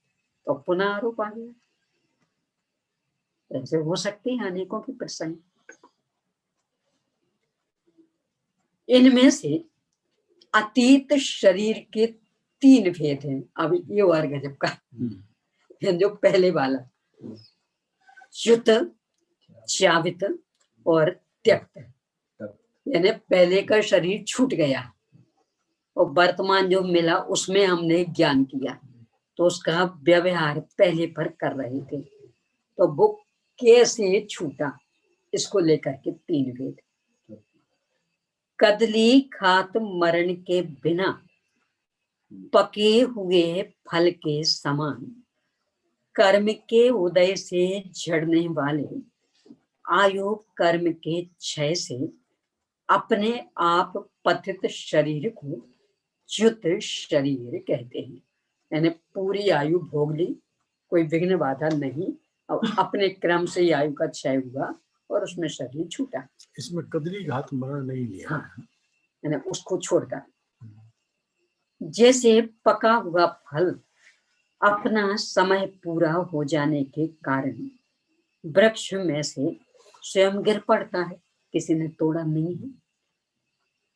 तो पुनः आरोप आ गया। ऐसे हो सकती है अनेकों की प्रसंग। इनमें से अतीत शरीर के 3 भेद हैं। अब ये वर्ग जब का जो पहले वाला, च्युत, च्यावित और त्यक्त, यानी पहले का शरीर छूट गया और वर्तमान जो मिला उसमें हमने ज्ञान किया, तो उसका व्यवहार पहले पर कर रहे थे। तो वो कैसे छूटा, इसको लेकर के 3 भेद। कदली खात मरण के बिना पके हुए फल के समान, कर्म के उदय से झड़ने वाले, आयु कर्म के क्षय से अपने आप पतित शरीर को च्युत शरीर कहते हैं। यानी पूरी आयु भोग ली, कोई विघ्न बाधा नहीं, अब अपने क्रम से ही आयु का क्षय हुआ और उसमें शरीर छूटा।
इसमें कदली घात मरण नहीं लिया।
हाँ, यानी उसको छोड़कर जैसे पका हुआ फल अपना समय पूरा हो जाने के कारण वृक्ष में से स्वयं गिर पड़ता है, किसी ने तोड़ा नहीं है।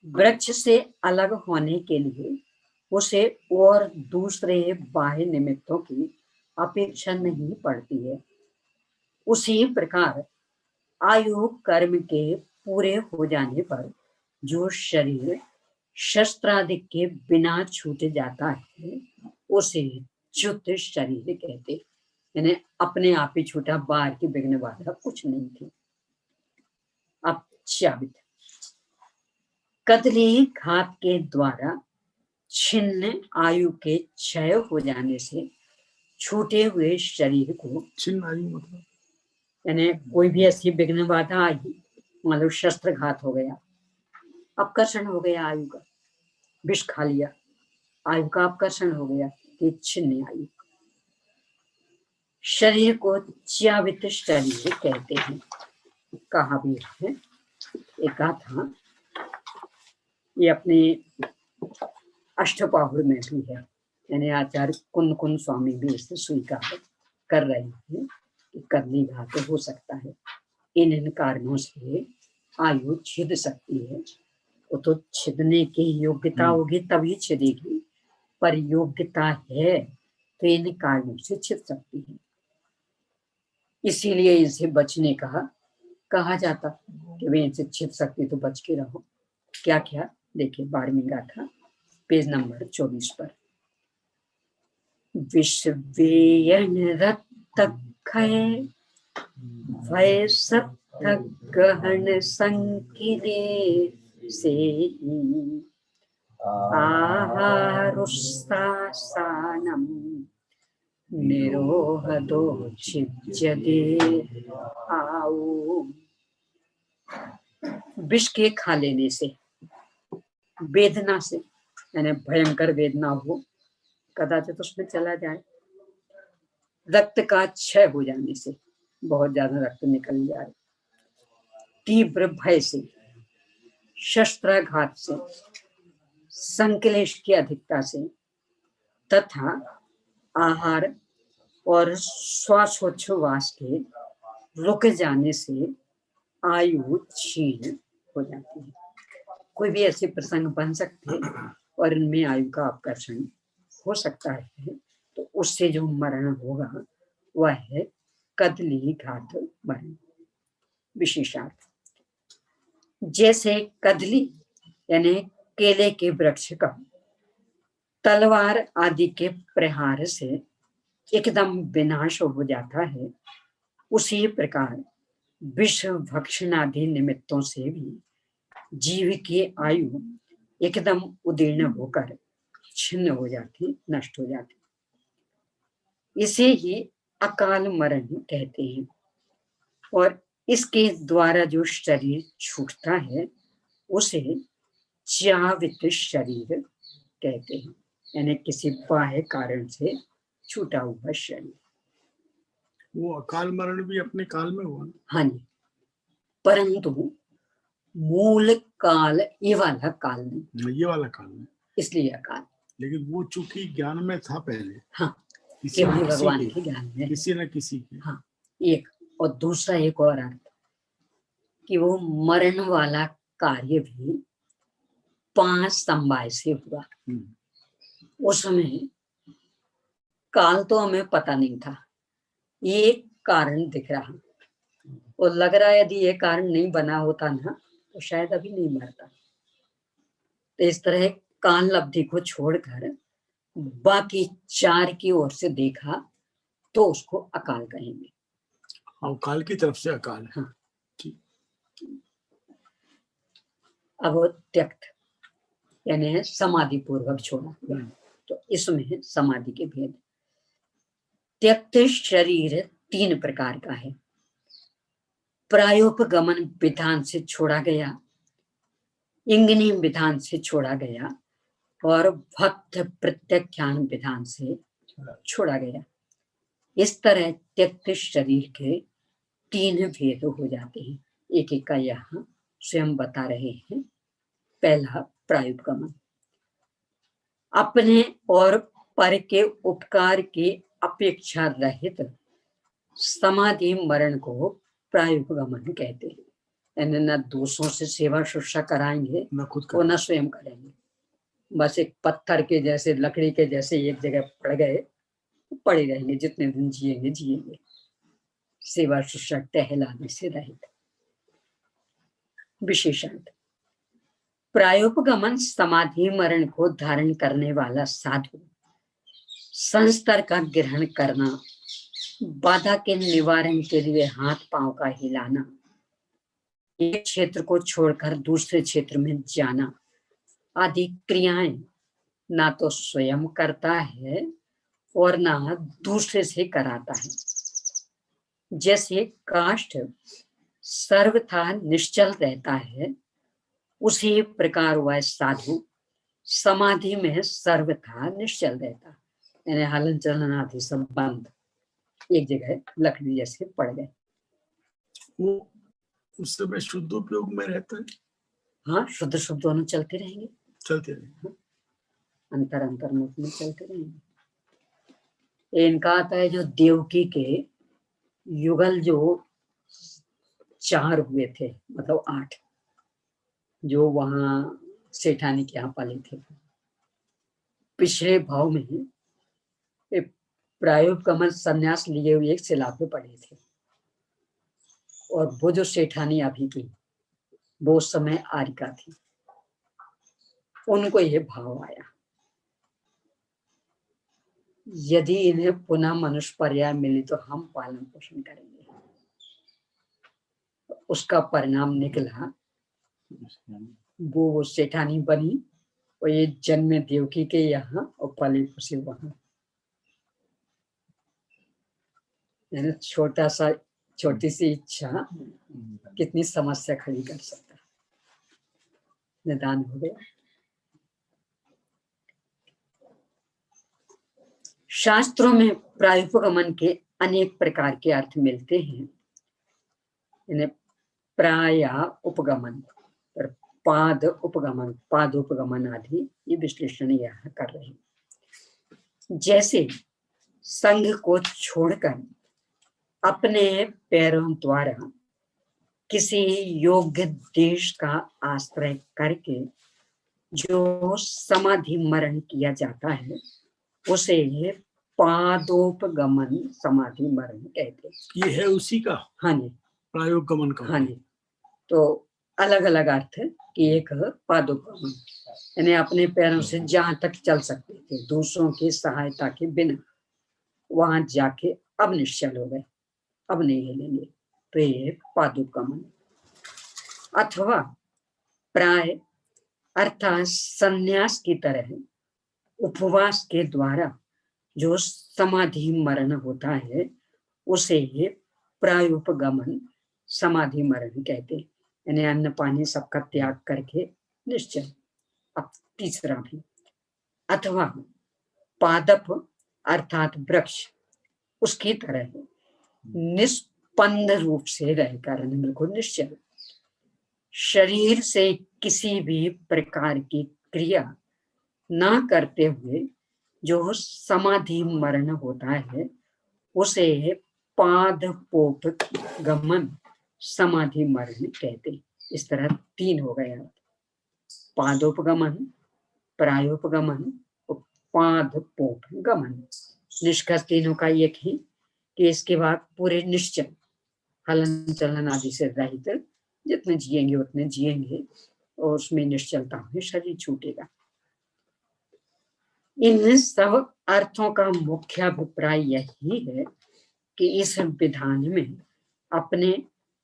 वृक्ष से अलग होने के लिए उसे और दूसरे बाह्य निमित्तों की अपेक्षा नहीं पड़ती है। उसी प्रकार आयु कर्म के पूरे हो जाने पर जो शरीर शस्त्रादि के बिना छूट जाता है उसे च्युत शरीर कहते, यानी अपने आप ही छूटा, बाहर की विघ्न बाधा कुछ नहीं थी। अब च्यावित कदली घात के द्वारा छिन्न आयु के क्षय हो जाने से छूटे हुए शरीर को,
छिन्न आयु मतलब
यानी कोई भी ऐसी विघ्न बाधा आई, मान लो शस्त्रघात हो गया, अपकर्षण हो गया आयु का, विष खा लिया, आयु का अपकर्षण हो गया, कि छिन्न आयु, शरीर को च्यावित शरीर कहते हैं। कहा भी है, एक था, ये अपने अष्टपाहुर में भी है, यानी आचार्य कुंद कुंद स्वामी भी इसे स्वीकार कर रहे हैं कि कदली घात हो सकता है, इन कारणों से आयु छिद सकती है। वो तो छिदने की योग्यता होगी तभी छिदेगी, पर योग्यता है तो इन कारणों से छिद सकती है। इसीलिए इसे बचने का कहा जाता कि वे इनसे छिद सकती तो बच के रहो। क्या क्या देखिए, 12वीं गाथा पेज नंबर 24 पर। विश्वेयन रक्त खय भय सप्त गहन संकिले से आहारुस्तासानम निरोहदो छिज्यते आओ। विष के खा लेने से, वेदना से, यानी भयंकर वेदना हो, कदाचित उसमें चला जाए, रक्त का क्षय हो जाने से, बहुत ज्यादा रक्त निकल जाए, तीव्र भय से, शस्त्राघात से, संक्लेश की अधिकता से, तथा आहार और श्वासोच्छ्वास के रुक जाने से आयु क्षीण हो जाती है। कोई भी ऐसे प्रसंग बन सकते हैं और इनमें आयु का आकर्षण हो सकता है, तो उससे जो मरण होगा वह है कदली घात मरण। विशेषार्थ, जैसे कदली यानी केले के वृक्ष का तलवार आदि के प्रहार से एकदम विनाश हो जाता है, उसी प्रकार विष भक्षण आदि निमित्तों से भी जीव की आयु एकदम उदीर्ण होकर छिन्न हो जाती, नष्ट हो जाती। इसे ही अकाल मरण कहते हैं। और इसके द्वारा जो शरीर छूटता है उसे च्यावित शरीर कहते हैं, यानी किसी बाह्य कारण से छूटा हुआ शरीर।
वो अकाल मरण भी अपने काल में हुआ।
हाँ जी, परंतु मूल काल ये वाला काल नहीं,
ये वाला काल में,
इसलिए अकाल।
लेकिन वो चूंकि ज्ञान में था पहले,
हाँ,
किसी न
भगवान के ज्ञान में,
किसी न किसी के।
हाँ, एक और दूसरा एक और अर्थ कि वो मरण वाला कार्य भी 5 समवाय से हुआ। उस समय काल तो हमें पता नहीं था, ये कारण दिख रहा और लग रहा है यदि ये कारण नहीं बना होता ना तो शायद अभी नहीं मरता। तो इस तरह काल लब्धि को छोड़कर बाकी 4 की ओर से देखा तो उसको अकाल कहेंगे।
और काल की तरफ से अकाल।
हाँ, अब वो त्यक्त यानी समाधि पूर्वक छोड़ा, तो इसमें समाधि के भेद। त्यक्त शरीर 3 प्रकार का है। प्रायोपगमन विधान से छोड़ा गया, इंगनी विधान से छोड़ा गया और भक्त प्रत्याख्यान विधान से छोड़ा गया। इस तरह त्यक्त शरीर के 3 भेद हो जाते हैं। एक एक का यहाँ स्वयं बता रहे हैं। पहला प्रायुपगमन, अपने और पर के उपकार की अपेक्षा रहित समाधि मरण को प्रायुपगमन कहते हैं। यानी न दूसरों से सेवा शुश्रूषा कराएंगे
न खुद
और न स्वयं करेंगे, बस एक पत्थर के जैसे, लकड़ी के जैसे एक जगह पड़ गए, पड़े रहेंगे, जितने दिन जिएंगे जिएंगे, सेवा शुश्रूषा टहलाने से रहित। विशेषांत, प्रायोपगमन समाधि मरण को धारण करने वाला साधु संस्तर का ग्रहण करना, बाधा के निवारण के लिए हाथ पांव का हिलाना, एक क्षेत्र को छोड़कर दूसरे क्षेत्र में जाना आदि क्रियाएं ना तो स्वयं करता है और ना दूसरे से कराता है। जैसे काष्ठ सर्वथा निश्चल रहता है, उसी प्रकार वह साधु समाधि में सर्वथा निश्चल रहता, यानी हलन चलन आदि सब बंद, एक जगह लकड़ी जैसे पड़ गए।
वो उस समय शुद्ध उपयोग में रहता है।
हाँ, शुद्ध शुद्ध दोनों चलते रहेंगे,
चलते रहेंगे,
अंतर अंतर में चलते रहेंगे। इनका आता है जो देवकी के युगल जो 4 हुए थे, मतलब 8, जो वहां सेठानी के यहाँ पाले थे, पिछले भाव में प्रायोपगमन संन्यास लिए हुए एक शिला पे पड़े थे, और वो जो सेठानी अभी की, वो उस समय आरिका थी, उनको ये भाव आया, यदि इन्हें पुनः मनुष्य पर्याय मिली तो हम पालन पोषण करेंगे। उसका परिणाम निकला, वो सेठानी बनी और ये जन्मे देवकी के यहाँ और पले खुशी वहां। यानी छोटी सी इच्छा कितनी समस्या खड़ी कर सकता है। निदान हो गया। शास्त्रों में प्रायोपगमन के अनेक प्रकार के अर्थ मिलते हैं। इन्हें प्राय उपगमन, पाद उपगमन, पादोपगमन आदि ये विश्लेषण यहाँ कर रहे हैं। जैसे संघ को छोड़कर अपने पैरों द्वारा किसी योग्य देश का आश्रय करके जो समाधि मरण किया जाता है, उसे पादोपगमन समाधि मरण कहते हैं।
ये है उसी का।
हाँ जी,
प्रायोपगमन का।
हाँ जी, तो अलग अलग अर्थ है कि एक पादोपगमन, यानी अपने पैरों से जहां तक चल सकते थे दूसरों की सहायता के बिना, वहां जाके अब निश्चल हो गए, अब नहीं हिलेंगे, तो ये पादोपगमन। अथवा प्राय अर्थात संन्यास की तरह उपवास के द्वारा जो समाधि मरण होता है, उसे प्रायोपगमन समाधि मरण कहते हैं, यानी अन्न पानी सबका त्याग करके निश्चल। अब तीसरा भी, अथवा पादप अर्थात वृक्ष, उसकी तरह निष्पन्द रूप से रहकर बिल्कुल निश्चल, शरीर से किसी भी प्रकार की क्रिया ना करते हुए जो समाधि मरण होता है, उसे पादपोपगमन समाधि मरण कहते हैं। इस तरह 3 हो गया, पादोपगमन, प्रायोपगमन और पादपोपगमन। निष्कर्ष तीनों का एक ही कि इसके बाद पूरे निश्चल, हलन चलन आदि से रहित, जितने जिएंगे उतने जिएंगे और उसमें निश्चलता में शरीर छूटेगा। इन सब अर्थों का मुख्य अभिप्राय यही है कि इस विधान में अपने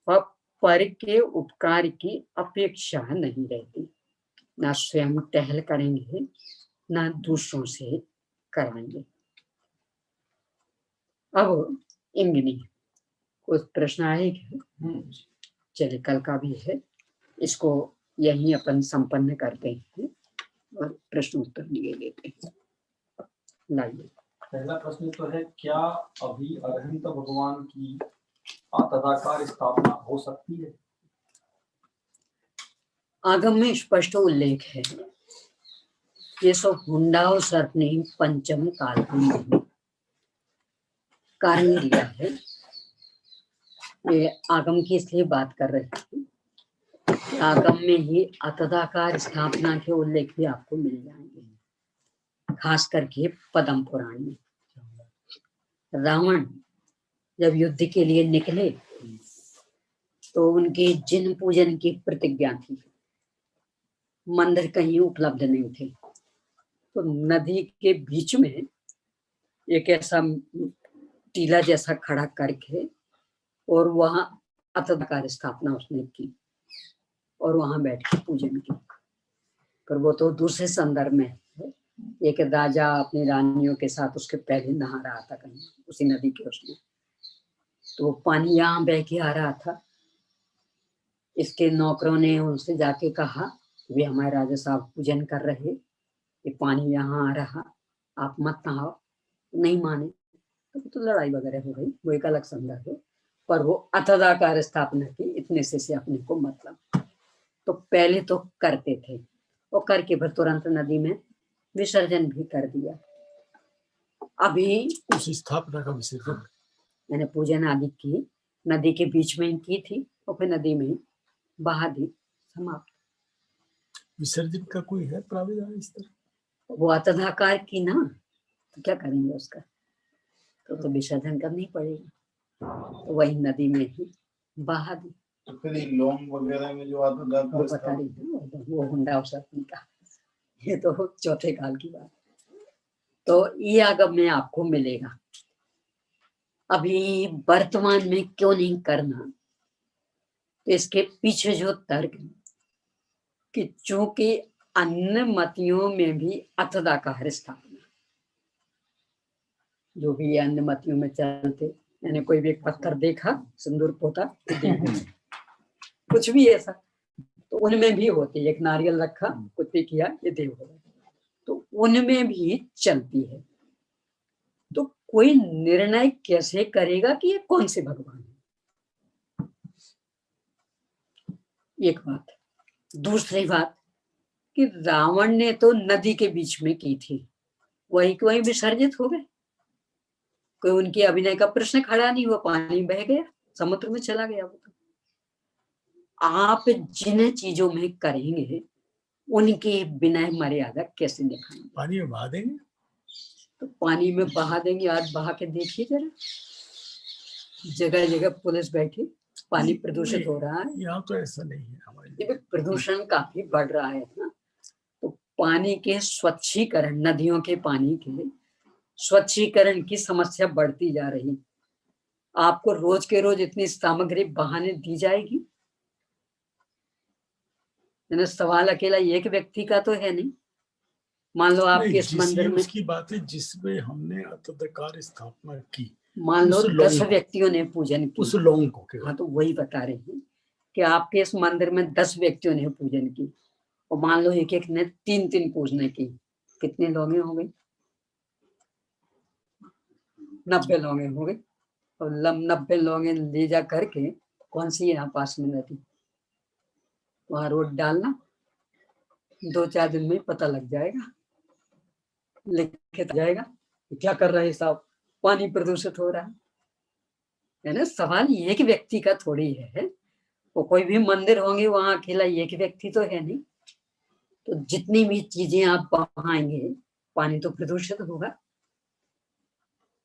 व पर के उपकार की अपेक्षा नहीं रहती, ना स्वयं टहल करेंगे ना दूसरों से कराएंगे। अब इंगिनी कुछ प्रश्न आएगा, चलिए कल का भी है, इसको यही अपन संपन्न करते हैं। और प्रश्न उत्तर लिए लेते हैं। लाइए।
पहला प्रश्न तो है, क्या अभी अरहंत भगवान की तदाकार स्थापना हो सकती है?
आगम में स्पष्ट उल्लेख है, ये सब हुंडाओ सर्पने पंचम काल में कारण दिया है। ये आगम की इसलिए बात कर रहे हैं, आगम में ही अतदाकार स्थापना के उल्लेख भी आपको मिल जाएंगे, खास करके पद्म पुराण में। रावण जब युद्ध के लिए निकले तो उनके जिन पूजन की प्रतिज्ञा थी, मंदिर कहीं उपलब्ध नहीं थे, तो नदी के बीच में एक ऐसा टीला जैसा खड़ा करके और वहां अतदाकार स्थापना उसने की और वहां बैठ के पूजन की। पर वो तो दूसरे संदर्भ में है। एक राजा अपनी रानियों के साथ उसके पहले नहा रहा था कहीं उसी नदी के उसमें, तो पानी यहाँ बह के आ रहा था। इसके नौकरों ने उनसे जाके कहा, वे हमारे राजा साहब पूजन कर रहे, ये पानी यहाँ आ रहा, आप मत नहाओ। नहीं माने तो लड़ाई वगैरह हो गई, वो एक अलग संदर्भ है। पर वो अतदाकार स्थापना की, इतने से अपने को मतलब। तो पहले तो करते थे और करके फिर तुरंत नदी में विसर्जन भी कर दिया। अभी
उस स्थापना का विसर्जन
मैंने पूजन आदि की नदी के बीच में की थी और फिर नदी में बहा दी, समाप्त।
विसर्जन का कोई है प्राविधान इस तरह?
वो अतदाकार की ना, तो क्या करेंगे उसका, तो विसर्जन करनी पड़ेगी, तो वही नदी में ही बहा दी।
तो फिर ये लौंग वगैरह में जो आता
वो बता रही थी वो हुंडा सर्पनी का, ये तो चौथे काल की बात। तो ये आगम में आपको मिलेगा। अभी वर्तमान में क्यों नहीं करना, तो इसके पीछे जो तर्क कि चूंकि अन्य मतियों में भी अतदाकार स्थापना, जो भी अन्य मतियों में चलते, यानी कोई भी एक पत्थर देखा सिंदूर पोता कुछ भी ऐसा, तो उनमें भी होती है। एक नारियल रखा, कुछ भी किया, ये देव होगा, तो उनमें भी चलती है। तो कोई निर्णय कैसे करेगा कि ये कौन से भगवान है, एक बात। दूसरी बात कि रावण ने तो नदी के बीच में की थी, वही वही विसर्जित हो गए। कोई उनकी अभिनय का प्रश्न खड़ा नहीं हुआ, पानी बह गया, समुद्र में चला गया। वो तो आप जिन चीजों में करेंगे उनकी विनय मर्यादा कैसे दिखाएंगे?
पानी में बहा देंगे,
तो पानी में बहा देंगे। आज बहा के देखिए जरा, जगह जगह पुलिस बैठी, पानी प्रदूषित हो रहा है।
यहाँ तो ऐसा नहीं है हमारे।
ये प्रदूषण काफी बढ़ रहा है ना, तो पानी के स्वच्छीकरण, नदियों के पानी के स्वच्छीकरण की समस्या बढ़ती जा रही। आपको रोज के रोज इतनी सामग्री बहाने दी जाएगी, सवाल अकेला एक व्यक्ति का तो है नहीं। मान लो आपके इस मंदिर में,
उसकी बात है जिसमें हमने अतदाकार स्थापना की,
मान लो 10 व्यक्तियों ने पूजन की,
उस लौंग को।
हाँ, तो वही बता रहे हैं कि आपके इस मंदिर में 10 व्यक्तियों ने पूजन की और मान लो एक एक ने 3-3 पूजने की, कितने लोग हो गए? 90 लोग हो गए। और 90 लोग ले जा करके, कौन सी यहाँ पास में नदी, वहां रोड डालना, 2-4 दिन में पता लग जाएगा, लिखे जाएगा क्या कर रहे हैं साहब, पानी प्रदूषित हो रहा है ना। सवाल एक व्यक्ति का थोड़ी है, वो कोई भी मंदिर होंगे वहां अकेला एक व्यक्ति तो है नहीं। तो जितनी भी चीजें आप बहाएंगे, पानी तो प्रदूषित होगा।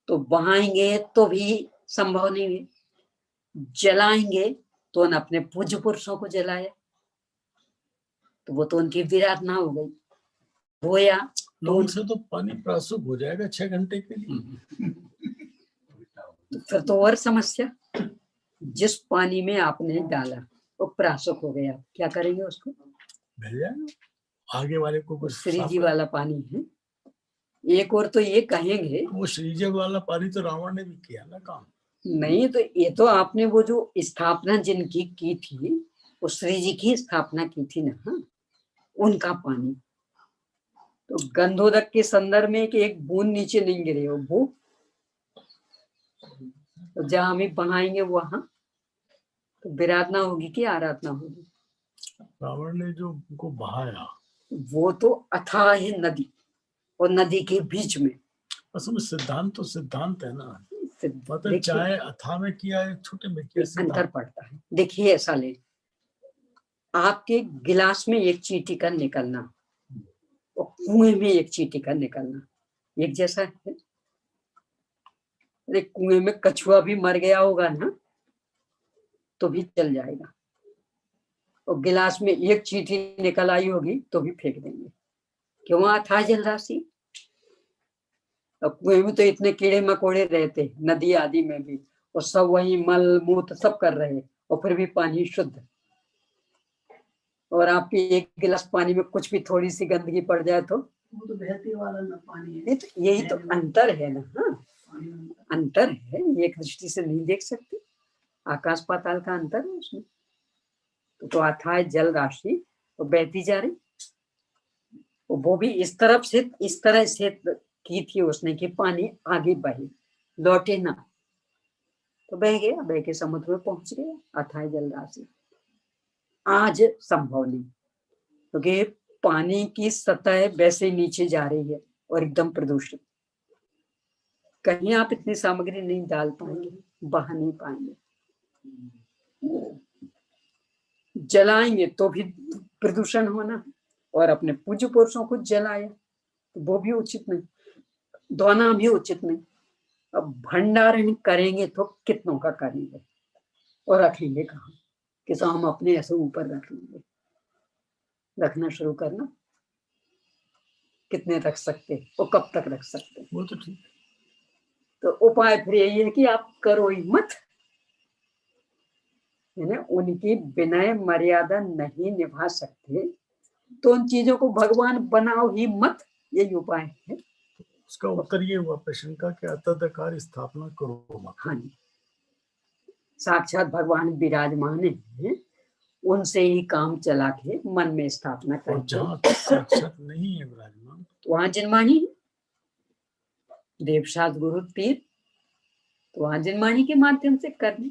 तो बहाएंगे तो भी संभव नहीं है, जलाएंगे तो न अपने पूज्य पुरुषों को जलाया, तो वो तो उनकी विराधना हो गई। बोया
लोगों से तो पानी प्रासुक हो जाएगा 6 घंटे के लिए।
तो फिर तो और समस्या, जिस पानी में आपने डाला वो प्रासुक हो गया, क्या करेंगे उसको?
बह जाएगा, आगे वाले को कुछ
श्री जी वाला पानी है। एक और तो ये कहेंगे,
वो श्री जी वाला पानी तो रावण ने भी किया ना काम।
नहीं, तो ये तो आपने वो जो स्थापना जिनकी की थी, वो श्री जी की स्थापना की थी ना, उनका पानी। तो गंधोदक के संदर्भ में कि एक बूंद नीचे नहीं गिरे हो वो, तो जहां हम बहाएंगे वहां तो विराधना होगी कि आराधना होगी?
रावण ने जो उनको बहाया,
वो तो अथाह है नदी, और नदी के बीच में
असल में सिद्धांत तो सिद्धांत है ना, मतलब
देखिए,
चाहे अथाह में किया है छोटे में किया,
अंतर
सिद्धांत।
पड़ता है। देखिए ऐसा ले, आपके गिलास में एक चींटी का निकलना और कुएं में एक चींटी का निकलना एक जैसा है? अरे कुएं में कछुआ भी मर गया होगा ना तो भी चल जाएगा, और गिलास में एक चींटी निकल आई होगी तो भी फेंक देंगे। क्यों? अथाह जल राशि। और कुएं में तो इतने कीड़े मकोड़े रहते, नदी आदि में भी, और सब वही मल मूत्र सब कर रहे, और फिर भी पानी शुद्ध। और आपके एक गिलास पानी में कुछ भी थोड़ी सी गंदगी पड़ जाए तो
वो तो बहते वाला ना पानी है।
नहीं, तो यही तो अंतर है ना। हाँ, अंतर है, एक दृष्टि से नहीं देख सकते, आकाश पाताल का अंतर है उसमें। तो अथाह जल राशि तो बहती जा रही, वो भी इस तरफ से, इस तरह से की थी उसने कि पानी आगे बहे लौटे ना, तो बह गया, बह के समुद्र में पहुंच गया। अथाह जल राशि आज संभव नहीं, क्योंकि पानी की सतह वैसे नीचे जा रही है और एकदम प्रदूषित, कहीं आप इतनी सामग्री नहीं डाल पाएंगे, बहा नहीं पाएंगे। जलाएंगे तो भी प्रदूषण होना, और अपने पूज्य पुरुषों को जलाया तो वो भी उचित नहीं, धोना भी उचित नहीं। अब भंडारण करेंगे तो कितनों का करेंगे और रखेंगे कहाँ? कि तो हम अपने ऐसे ऊपर रख लेंगे, रखना शुरू करना, कितने रख सकते और कब तक रख सकते?
वो तो ठीक।
तो उपाय फिर यही है कि आप करो ही मत, है ना। उनकी विनय मर्यादा नहीं निभा सकते तो उन चीजों को भगवान बनाओ ही मत, यही उपाय है।
उसका उत्तर ये हुआ प्रश्न का कि अतदकार स्थापना करो मत।
हाँ जी, साक्षात भगवान विराजमान है, उनसे ही काम चला के मन में स्थापना
और
करके,
जहाँ तक साक्षात नहीं है विराजमान
तो वहां जिनवाणी, देवशाद गुरु तीर, तो वहां जिनवाणी के माध्यम से करने।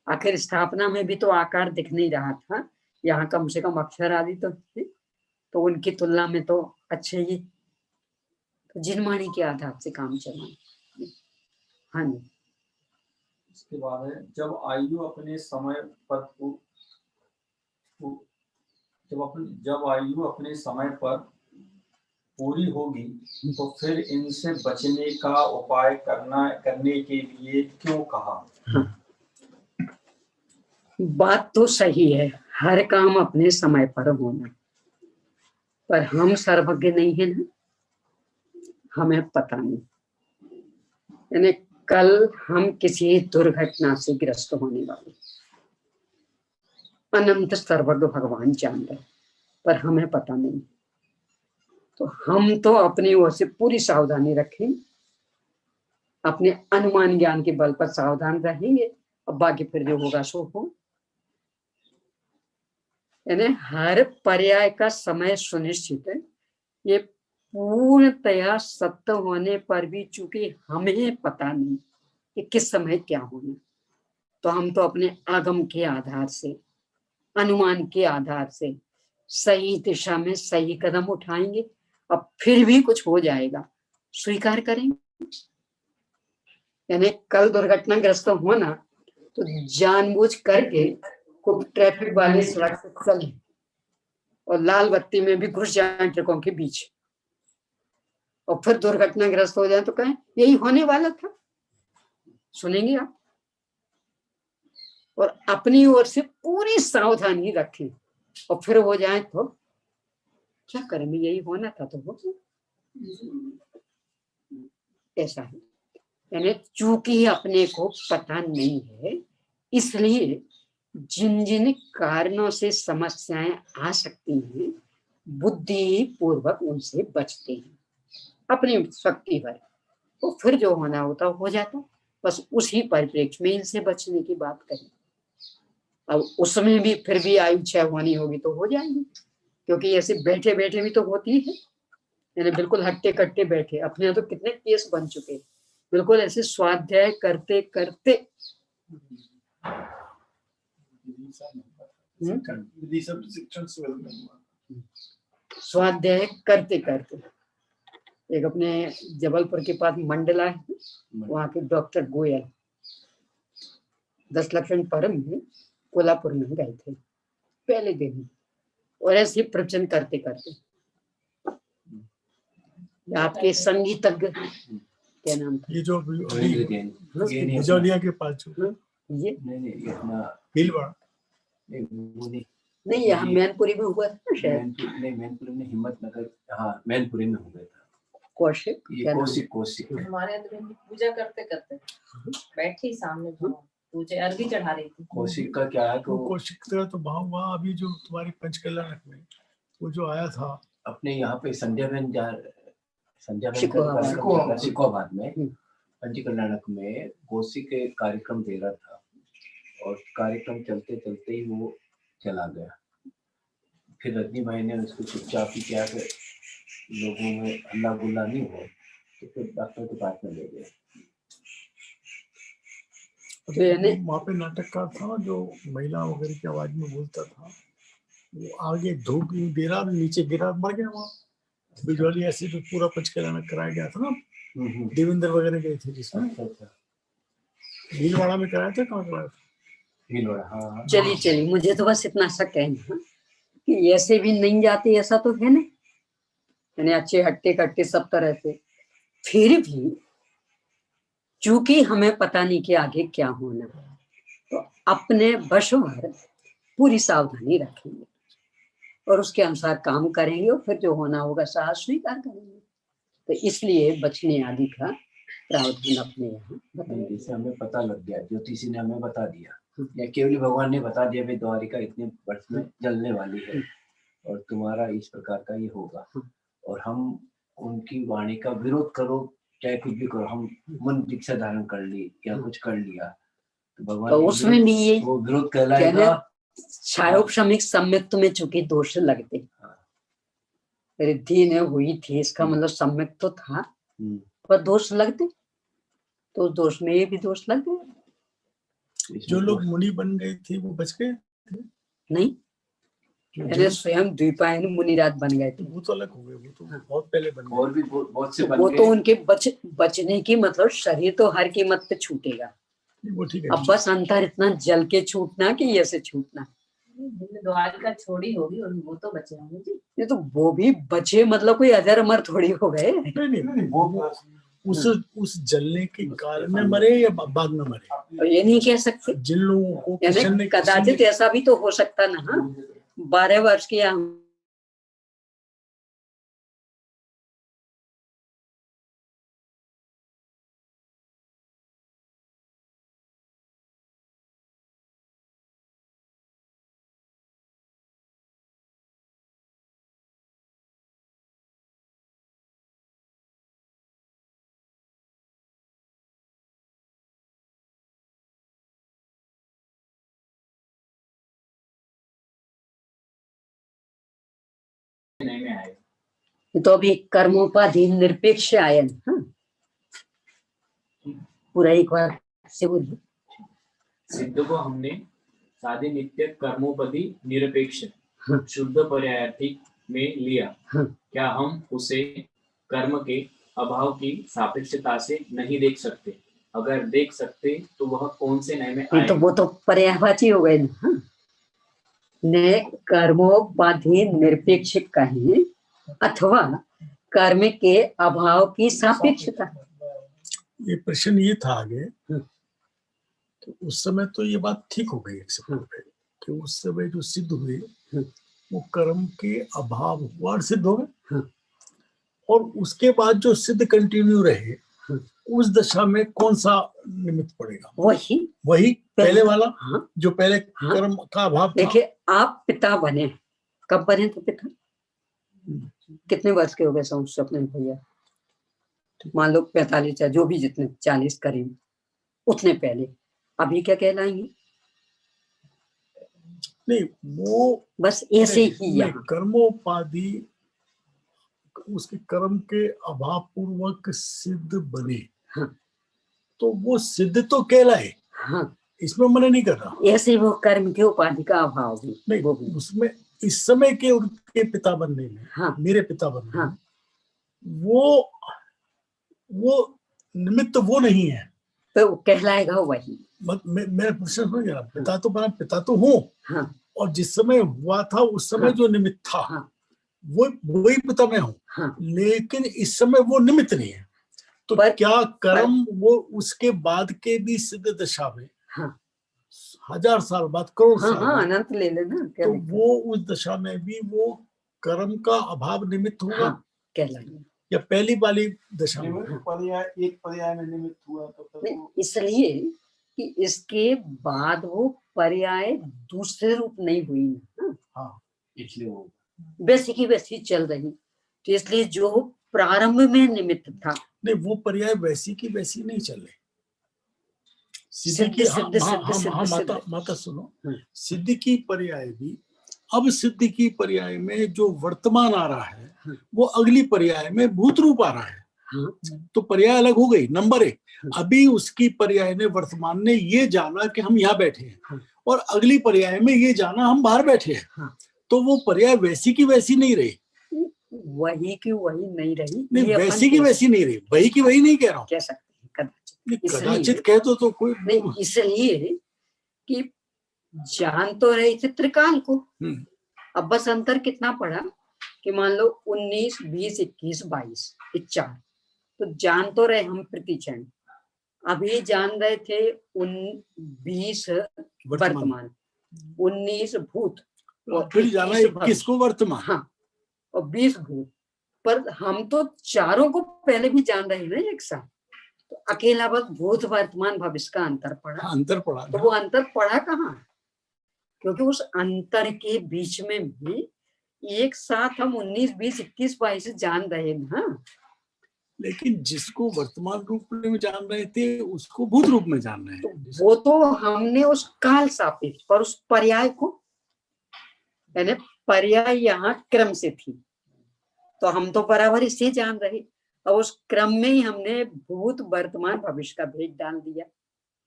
आखिर स्थापना में भी तो आकार दिख नहीं रहा था, यहाँ कम से कम अक्षर आदि तो थे, तो उनकी तुलना में तो अच्छे ही, तो जिनवाणी के आधार से काम चलाना। हाँ जी,
इसके बाद है जब आयु अपने समय पर जब आयु अपने समय पर पूरी होगी तो फिर इनसे बचने का उपाय करने के लिए क्यों कहा?
हाँ। बात तो सही है, हर काम अपने समय पर होना, पर हम सर्वज्ञ नहीं है ना, हमें पता नहीं। यानी कल हम किसी दुर्घटना से ग्रस्त होने वाले, अनंत सर्वज्ञ भगवान जान रहे, पर हमें पता नहीं। तो हम तो अपनी ओर से पूरी सावधानी रखें, अपने अनुमान ज्ञान के बल पर सावधान रहेंगे, और बाकी फिर जो होगा सो हो। यानी हर पर्याय का समय सुनिश्चित है, ये पूर्णतया सत्य होने पर भी चूंकि हमें पता नहीं कि किस समय क्या होना, तो हम तो अपने आगम के आधार से, अनुमान के आधार से सही दिशा में सही कदम उठाएंगे, अब फिर भी कुछ हो जाएगा स्वीकार करेंगे। यानी कल दुर्घटनाग्रस्त होना तो जानबूझ करके को ट्रैफिक वाले सड़क से चले और लाल बत्ती में भी घुस जाए ट्रकों के बीच, और फिर दुर्घटनाग्रस्त हो जाए तो कहें यही होने वाला था, सुनेंगे आप? और अपनी ओर से पूरी सावधानी रखें, और फिर हो जाए तो क्या करेंगे, यही होना था तो हो, ऐसा है। यानी चूंकि अपने को पता नहीं है, इसलिए जिन जिन कारणों से समस्याएं आ सकती हैं, बुद्धि पूर्वक उनसे बचते हैं अपनी शक्ति पर, तो फिर जो होना होता हो जाता। बस उसी परिप्रेक्ष्य में इनसे बचने की बात करें। अब उसमें भी फिर भी आयु क्षय होनी होगी तो हो जाएगी, क्योंकि ऐसे बैठे बैठे भी तो होती है, यानी बिल्कुल हट्टे कट्टे बैठे। अपने यहाँ तो कितने केस बन चुके, बिल्कुल ऐसे स्वाध्याय करते करते
शिक्षण
स्वाध्याय करते करते। एक अपने जबलपुर के पास मंडला है, वहाँ के डॉक्टर गोयल 10 लक्षण परम में कोल्हापुर में गए थे पहले दिन, और ऐसे प्रवचन करते करते आपके संगीतज्ञ क्या नाम था,
ये जो
भीलवाड़ा
के पास जो
ये
नहीं अपना
भीलवाड़ा
नहीं, यहाँ मैनपुरी में हुआ था ना शायद।
मैनपुरी में हिम्मतनगर, हाँ मैनपुरी में हुआ था।
कौशिक,
ये कौशिक
हमारे यहाँ तो पूजा करते करते बैठी सामने पूजा अरबी चढ़ा रही थी।
कौशिक का क्या है,
तो कौशिक का तो वहाँ अभी जो तुम्हारी पंचकल्याणक में वो जो आया था
अपने यहाँ पे संध्या बहन शिकोहाबाद में पंचकल्याणक में कौशिक के कार्यक्रम दे रहा था, और कार्यक्रम चलते चलते ही वो चला गया। फिर रजनी भाई ने उसको चुपचाप ही किया कि लोगों में हल्ला गुल्ला नहीं हो, तो फिर डॉक्टर के पास में ले गए।
वहाँ पे नाटककार था जो महिला वगैरह की आवाज में बोलता था, वो आगे धूप दे रहा, नीचे गिरा, मर गया वहाँ। बिजौली ऐसे तो पूरा पंचकल्याणक कराया गया था ना, देवेंद्र वगैरह गए थे जिसमें। भीलवाड़ा में कराया था, कहाँ कराया था?
भीलवाड़ा, हाँ।
चलिए मुझे तो बस इतना सा कहना कि ऐसे भी नहीं जाते, ऐसा तो है नहीं, यानी अच्छे हट्टे कट्टे सब तरह से, फिर भी चूंकि हमें पता नहीं कि आगे क्या होना है, तो अपने वश भर पूरी सावधानी रखेंगे और उसके अनुसार काम करेंगे, और फिर जो होना होगा साहस स्वीकार करेंगे। तो इसलिए बचने आदि का प्रावधान अपने यहाँ बताया।
जैसे हमें पता लग गया, ज्योतिषी ने हमें बता दिया, या केवली भगवान ने बता दिया, भाई द्वारिका इतने वर्ष में जलने वाली है और तुम्हारा इस प्रकार का ये होगा, और हम उनकी वाणी का विरोध करो चाहे कुछ भी करो, हम मन दीक्षा धारण कर ली या कुछ कर लिया, तो भगवान
तो उसमें भी ये
वो विरोध कहलाएगा।
छायोपशमिक सम्यक्त में चूंकि दोष लगते, रिद्धि ने हुई थी, इसका मतलब सम्यक तो था पर दोष लगते, तो दोष में ये भी दोष लग गए।
जो लोग मुनि बन गए थे वो बच गए
नहीं, स्वयं द्वीपायन मुनिराज बन गए थे,
वो तो अलग हो गए, वो तो बहुत पहले बन गए।
और भी बहुत से
वो तो उनके बचने की मतलब शरीर तो हर कीमत पे छूटेगा,
वो ठीक है।
अब बस अंतर इतना जल के छूटना कि ऐसे छूटना।
द्वारिका छोड़ी होगी और वो तो बचे होंगे जी।
ये तो वो भी बचे, मतलब कोई अजर अमर थोड़ी हो गए।
नहीं, वो उस जलने के कारण में मरे या बाद में मरे,
ये नहीं कह सकते।
जिन लोगों को
कदाचित ऐसा भी तो हो सकता ना, 12 वर्ष की तो अभी कर्मोपाधि निरपेक्ष आयन, पूरा एक बार से बोलिए।
सिद्ध को हमने साधे नित्य कर्मोपधि निरपेक्ष शुद्ध पर्यायार्थी में लिया, क्या हम उसे कर्म के अभाव की सापेक्षता से नहीं देख सकते? अगर देख सकते तो वह कौन से न्याय में आए?
तो वो तो पर्यायवाची हो गए ना, ने कर्मोपाधि निरपेक्ष कहें अथवा कर्म के अभाव की सापेक्षता।
ये प्रश्न ये था आगे, तो उस समय तो ये बात ठीक हो गई एक समय पे कि उस समय जो सिद्ध हुए वो कर्म के अभाव हुआ और सिद्ध हो गए, और उसके बाद जो सिद्ध कंटिन्यू रहे उस दशा में कौन सा निमित्त पड़ेगा? वही पहले वाला, जो पहले कर्म का अभाव था।
देखिए, आप पिता बने, कब बने थे पिता? कितने वर्ष के हो गए स्वप्न भैया? मान लो 45 या जो भी, जितने 40 करीब, उतने पहले। अभी क्या कहलाएंगे?
नहीं, वो
बस ऐसे ही
कर्मोपाधि उसके कर्म के अभाव पूर्वक सिद्ध बने,
हाँ।
तो वो सिद्ध तो कहलाए,
हाँ,
इसमें मना नहीं कर रहा।
ऐसे वो कर्म के उपाधि का अभाव भी,
नहीं,
वो भी।
उसमें इस समय के उनके पिता बनने में,
हाँ।
मेरे पिता बनने
हाँ।
में, वो निमित्त वो नहीं है,
तो कहलाएगा वही।
मेरा प्रश्न समझ गया, पिता तो बना, पिता तो हूँ,
हाँ।
और जिस समय हुआ था उस समय
हाँ।
जो निमित्त था,
हाँ।
वो वही पिता मैं हूँ।
हाँ।
लेकिन इस समय वो निमित्त नहीं है, तो क्या कर्म वो उसके बाद के भी सिद्ध दशा में,
हाँ।
1000 साल बाद, करोड़
हाँ,
साल
हाँ,
बाद,
अनंत ले लेना, क्या
तो
दिक्कत?
वो उस दशा में भी वो कर्म का अभाव निमित्त होगा।
हाँ, कहलाएगा।
या पहली वाली दशा में?
पर्याय, एक पर्याय में निमित्त हुआ तो फिर वो
इसलिए कि इसके बाद वो पर्याय दूसरे रूप नहीं हुई ना।
हाँ, इसलिए वो
वैसी की वैसी चल रही, तो इसलिए जो प्रारंभ में निमित्त था,
नहीं, वो पर्याय वैसी की वैसी नहीं चल रही। सिद्धि
सिद्ध
की,
सिद्ध सिद्ध सिद्ध सिद्ध।
माता सुनो,
हाँ।
सिद्धि की पर्याय भी, अब सिद्धि की पर्याय में जो वर्तमान आ रहा है,
हाँ।
वो अगली पर्याय में भूत रूप आ रहा है।
हाँ।
तो पर्याय अलग हो गई, नंबर 1।
हाँ।
अभी उसकी पर्याय ने, वर्तमान ने ये जाना कि हम यहाँ बैठे हैं,
हाँ।
और अगली पर्याय में ये जाना हम बाहर बैठे हैं।
हाँ।
तो वो पर्याय वैसी की वैसी नहीं रही।
वही की वही नहीं रही।
नहीं,
ये अपन
वैसी की वैसी नहीं रही, वही की वही नहीं कह रहा हूँ।
कह सकते हैं कदाचित।
कदाचित कह तो कोई
नहीं, इसलिए कि जान तो रहे थे त्रिकाल को। अब बस अंतर कितना पड़ा कि मान लो 19, 20, 21, 22 ये 4, तो जान तो रहे हम प्रतिक्षण। अभी जान रहे थे 20 वर्तमान, 19 भूत, और
फिर जाना 21 को वर्तमान।
हाँ, और 20 भूत। पर हम तो चारों को पहले भी जान रहे हैं एक साथ, तो अकेला बस भूत वर्तमान भविष्य का अंतर पड़ा।
अंतर पड़ा,
तो वो अंतर पड़ा कहाँ? क्योंकि उस अंतर के बीच में भी एक साथ हम 19, 20, 21, 22 जान रहे ना।
लेकिन जिसको वर्तमान रूप में जान रहे थे उसको भूत रूप में जान रहे हैं।
तो वो तो हमने उस काल सापेक्ष पर उस पर्याय को, यानी पर्याय यहाँ क्रम से थी, तो हम तो बराबर इसे जान रहे, और उस क्रम में ही हमने भूत वर्तमान भविष्य का भेद डाल दिया।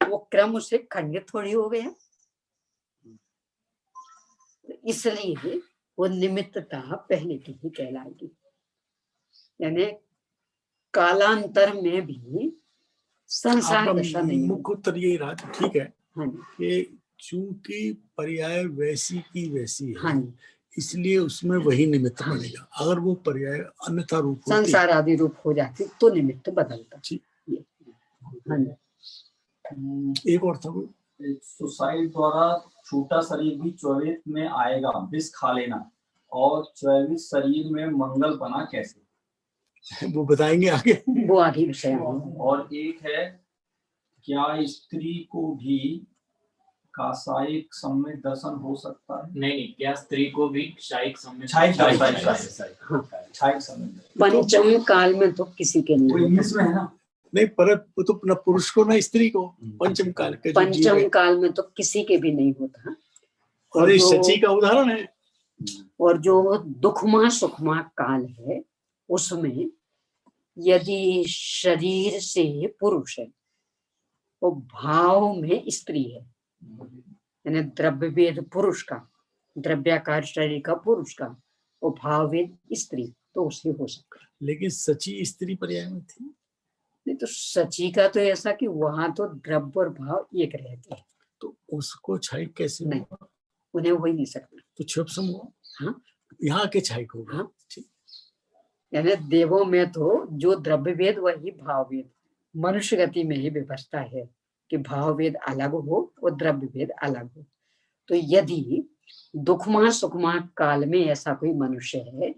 वो क्रम उससे खंडित थोड़ी हो गया। इसलिए वो निमित्तता पहले की ही कहलाएगी। यानी कालांतर में भी संसार दशा नहीं।
मुख्य उत्तर यही रहा, ठीक है।
हाँ,
कि चूंकि पर्याय वैसी की वैसी है,
हाँ,
इसलिए उसमें वही निमित्त बनेगा। अगर वो पर्याय अन्यथा रूप
संसार आदि रूप हो जाती तो निमित्त बदलता।
हाँ,
एक और था,
सुसाइड द्वारा छोटा शरीर भी च्वरित में आएगा, विष खा लेना, और च्वरित शरीर में मंगल बना कैसे?
वो बताएंगे आगे,
वो आगे विषय।
और एक है, क्या स्त्री को भी कासायिक सम्यक दर्शन हो सकता है?
नहीं, क्या स्त्री को भी शायिक सम्यक
पंचम काल में तो किसी के नहीं,
इंग्लिश में है ना।
नहीं, पर तो न पुरुष को ना स्त्री को, पंचम काल के,
पंचम काल में तो किसी के भी नहीं होता।
और इस सच्ची का उदाहरण है।
और जो दुखमा सुखमा काल है, उसमें यदि शरीर से पुरुष है, वो भाव में स्त्री है, यानी द्रव्य वेद पुरुष का, द्रव्याकार शरीर का पुरुष का, वो भाव वेद स्त्री, तो उसे हो सकता।
लेकिन सची स्त्री पर्याय में थी।
नहीं, तो सची का तो ऐसा कि वहां तो द्रव्य और भाव एक रहते हैं,
तो उसको छाई कैसे?
नहीं, उन्हें हो ही नहीं सकता।
तो क्षुप्सम हुआ।
हाँ,
यहाँ के छाई को। हाँ,
यानी देवों में तो जो द्रव्य वेद वही भाव वेद, मनुष्य गति में ही व्यवस्था है कि भाव वेद अलग हो और द्रव्य वेद अलग हो। तो यदि दुखमा सुखमा काल में ऐसा कोई मनुष्य है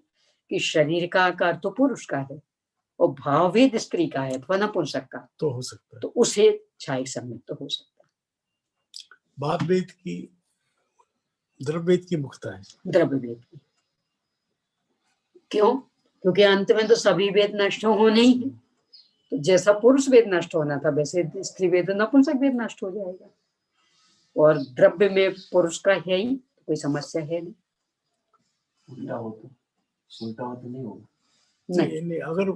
कि शरीर का आकार तो पुरुष का है और भाव वेद स्त्री का है अथवा नपुंसक का,
तो हो सकता है,
तो उसे छाई सम्यक तो हो सकता है।
भाव वेद की, द्रव्य वेद की मुख्यता है,
द्रव्य वेद की। क्यों? क्योंकि अंत में तो सभी वेद नष्ट होने ही है। तो जैसा पुरुष वेद नष्ट होना था वैसे स्त्री वेद नपुंसक वेद नष्ट हो जाएगा, और द्रव्य में पुरुष का है ही, तो कोई समस्या है नहीं।
उल्टा हो तो नहीं होगा।
नहीं,
अगर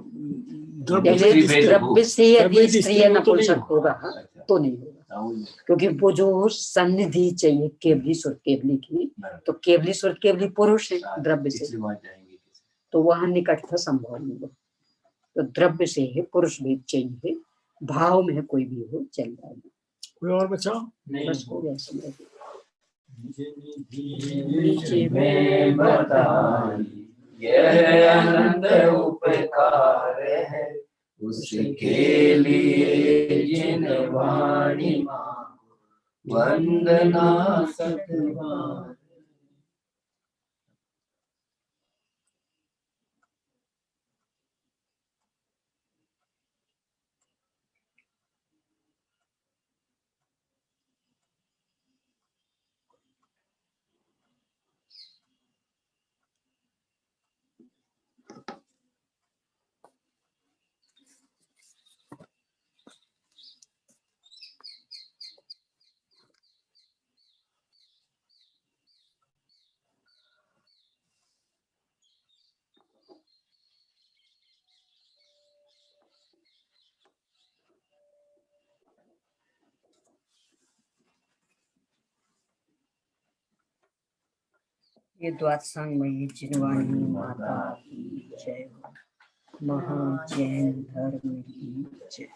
द्रव्य
पहले
स्त्री भेद
द्रव्य से यदि
द्रव्य
स्त्रीय
तो नहीं
नपुंसक
होगा।
होगा तो नहीं होगा, क्योंकि वो जो सन्निधि चाहिए केवली सुर केवली की, तो केवली सुर केवली पुरुष है द्रव्य से, तो वह निकटता संभव नहीं होगा। तो द्रव्य से है पुरुष भेद चाहिए, भाव में कोई भी हो चल जाएगा।
कोई और बचाओ?
बस हो गया समझ।
में बताई यह अनंत उपकार है, उसके लिए जिन वाणी वंदना सतबार।
ये द्वादशांग में जिनवाणी माता की जय हो, महाजैन धर्म की जय।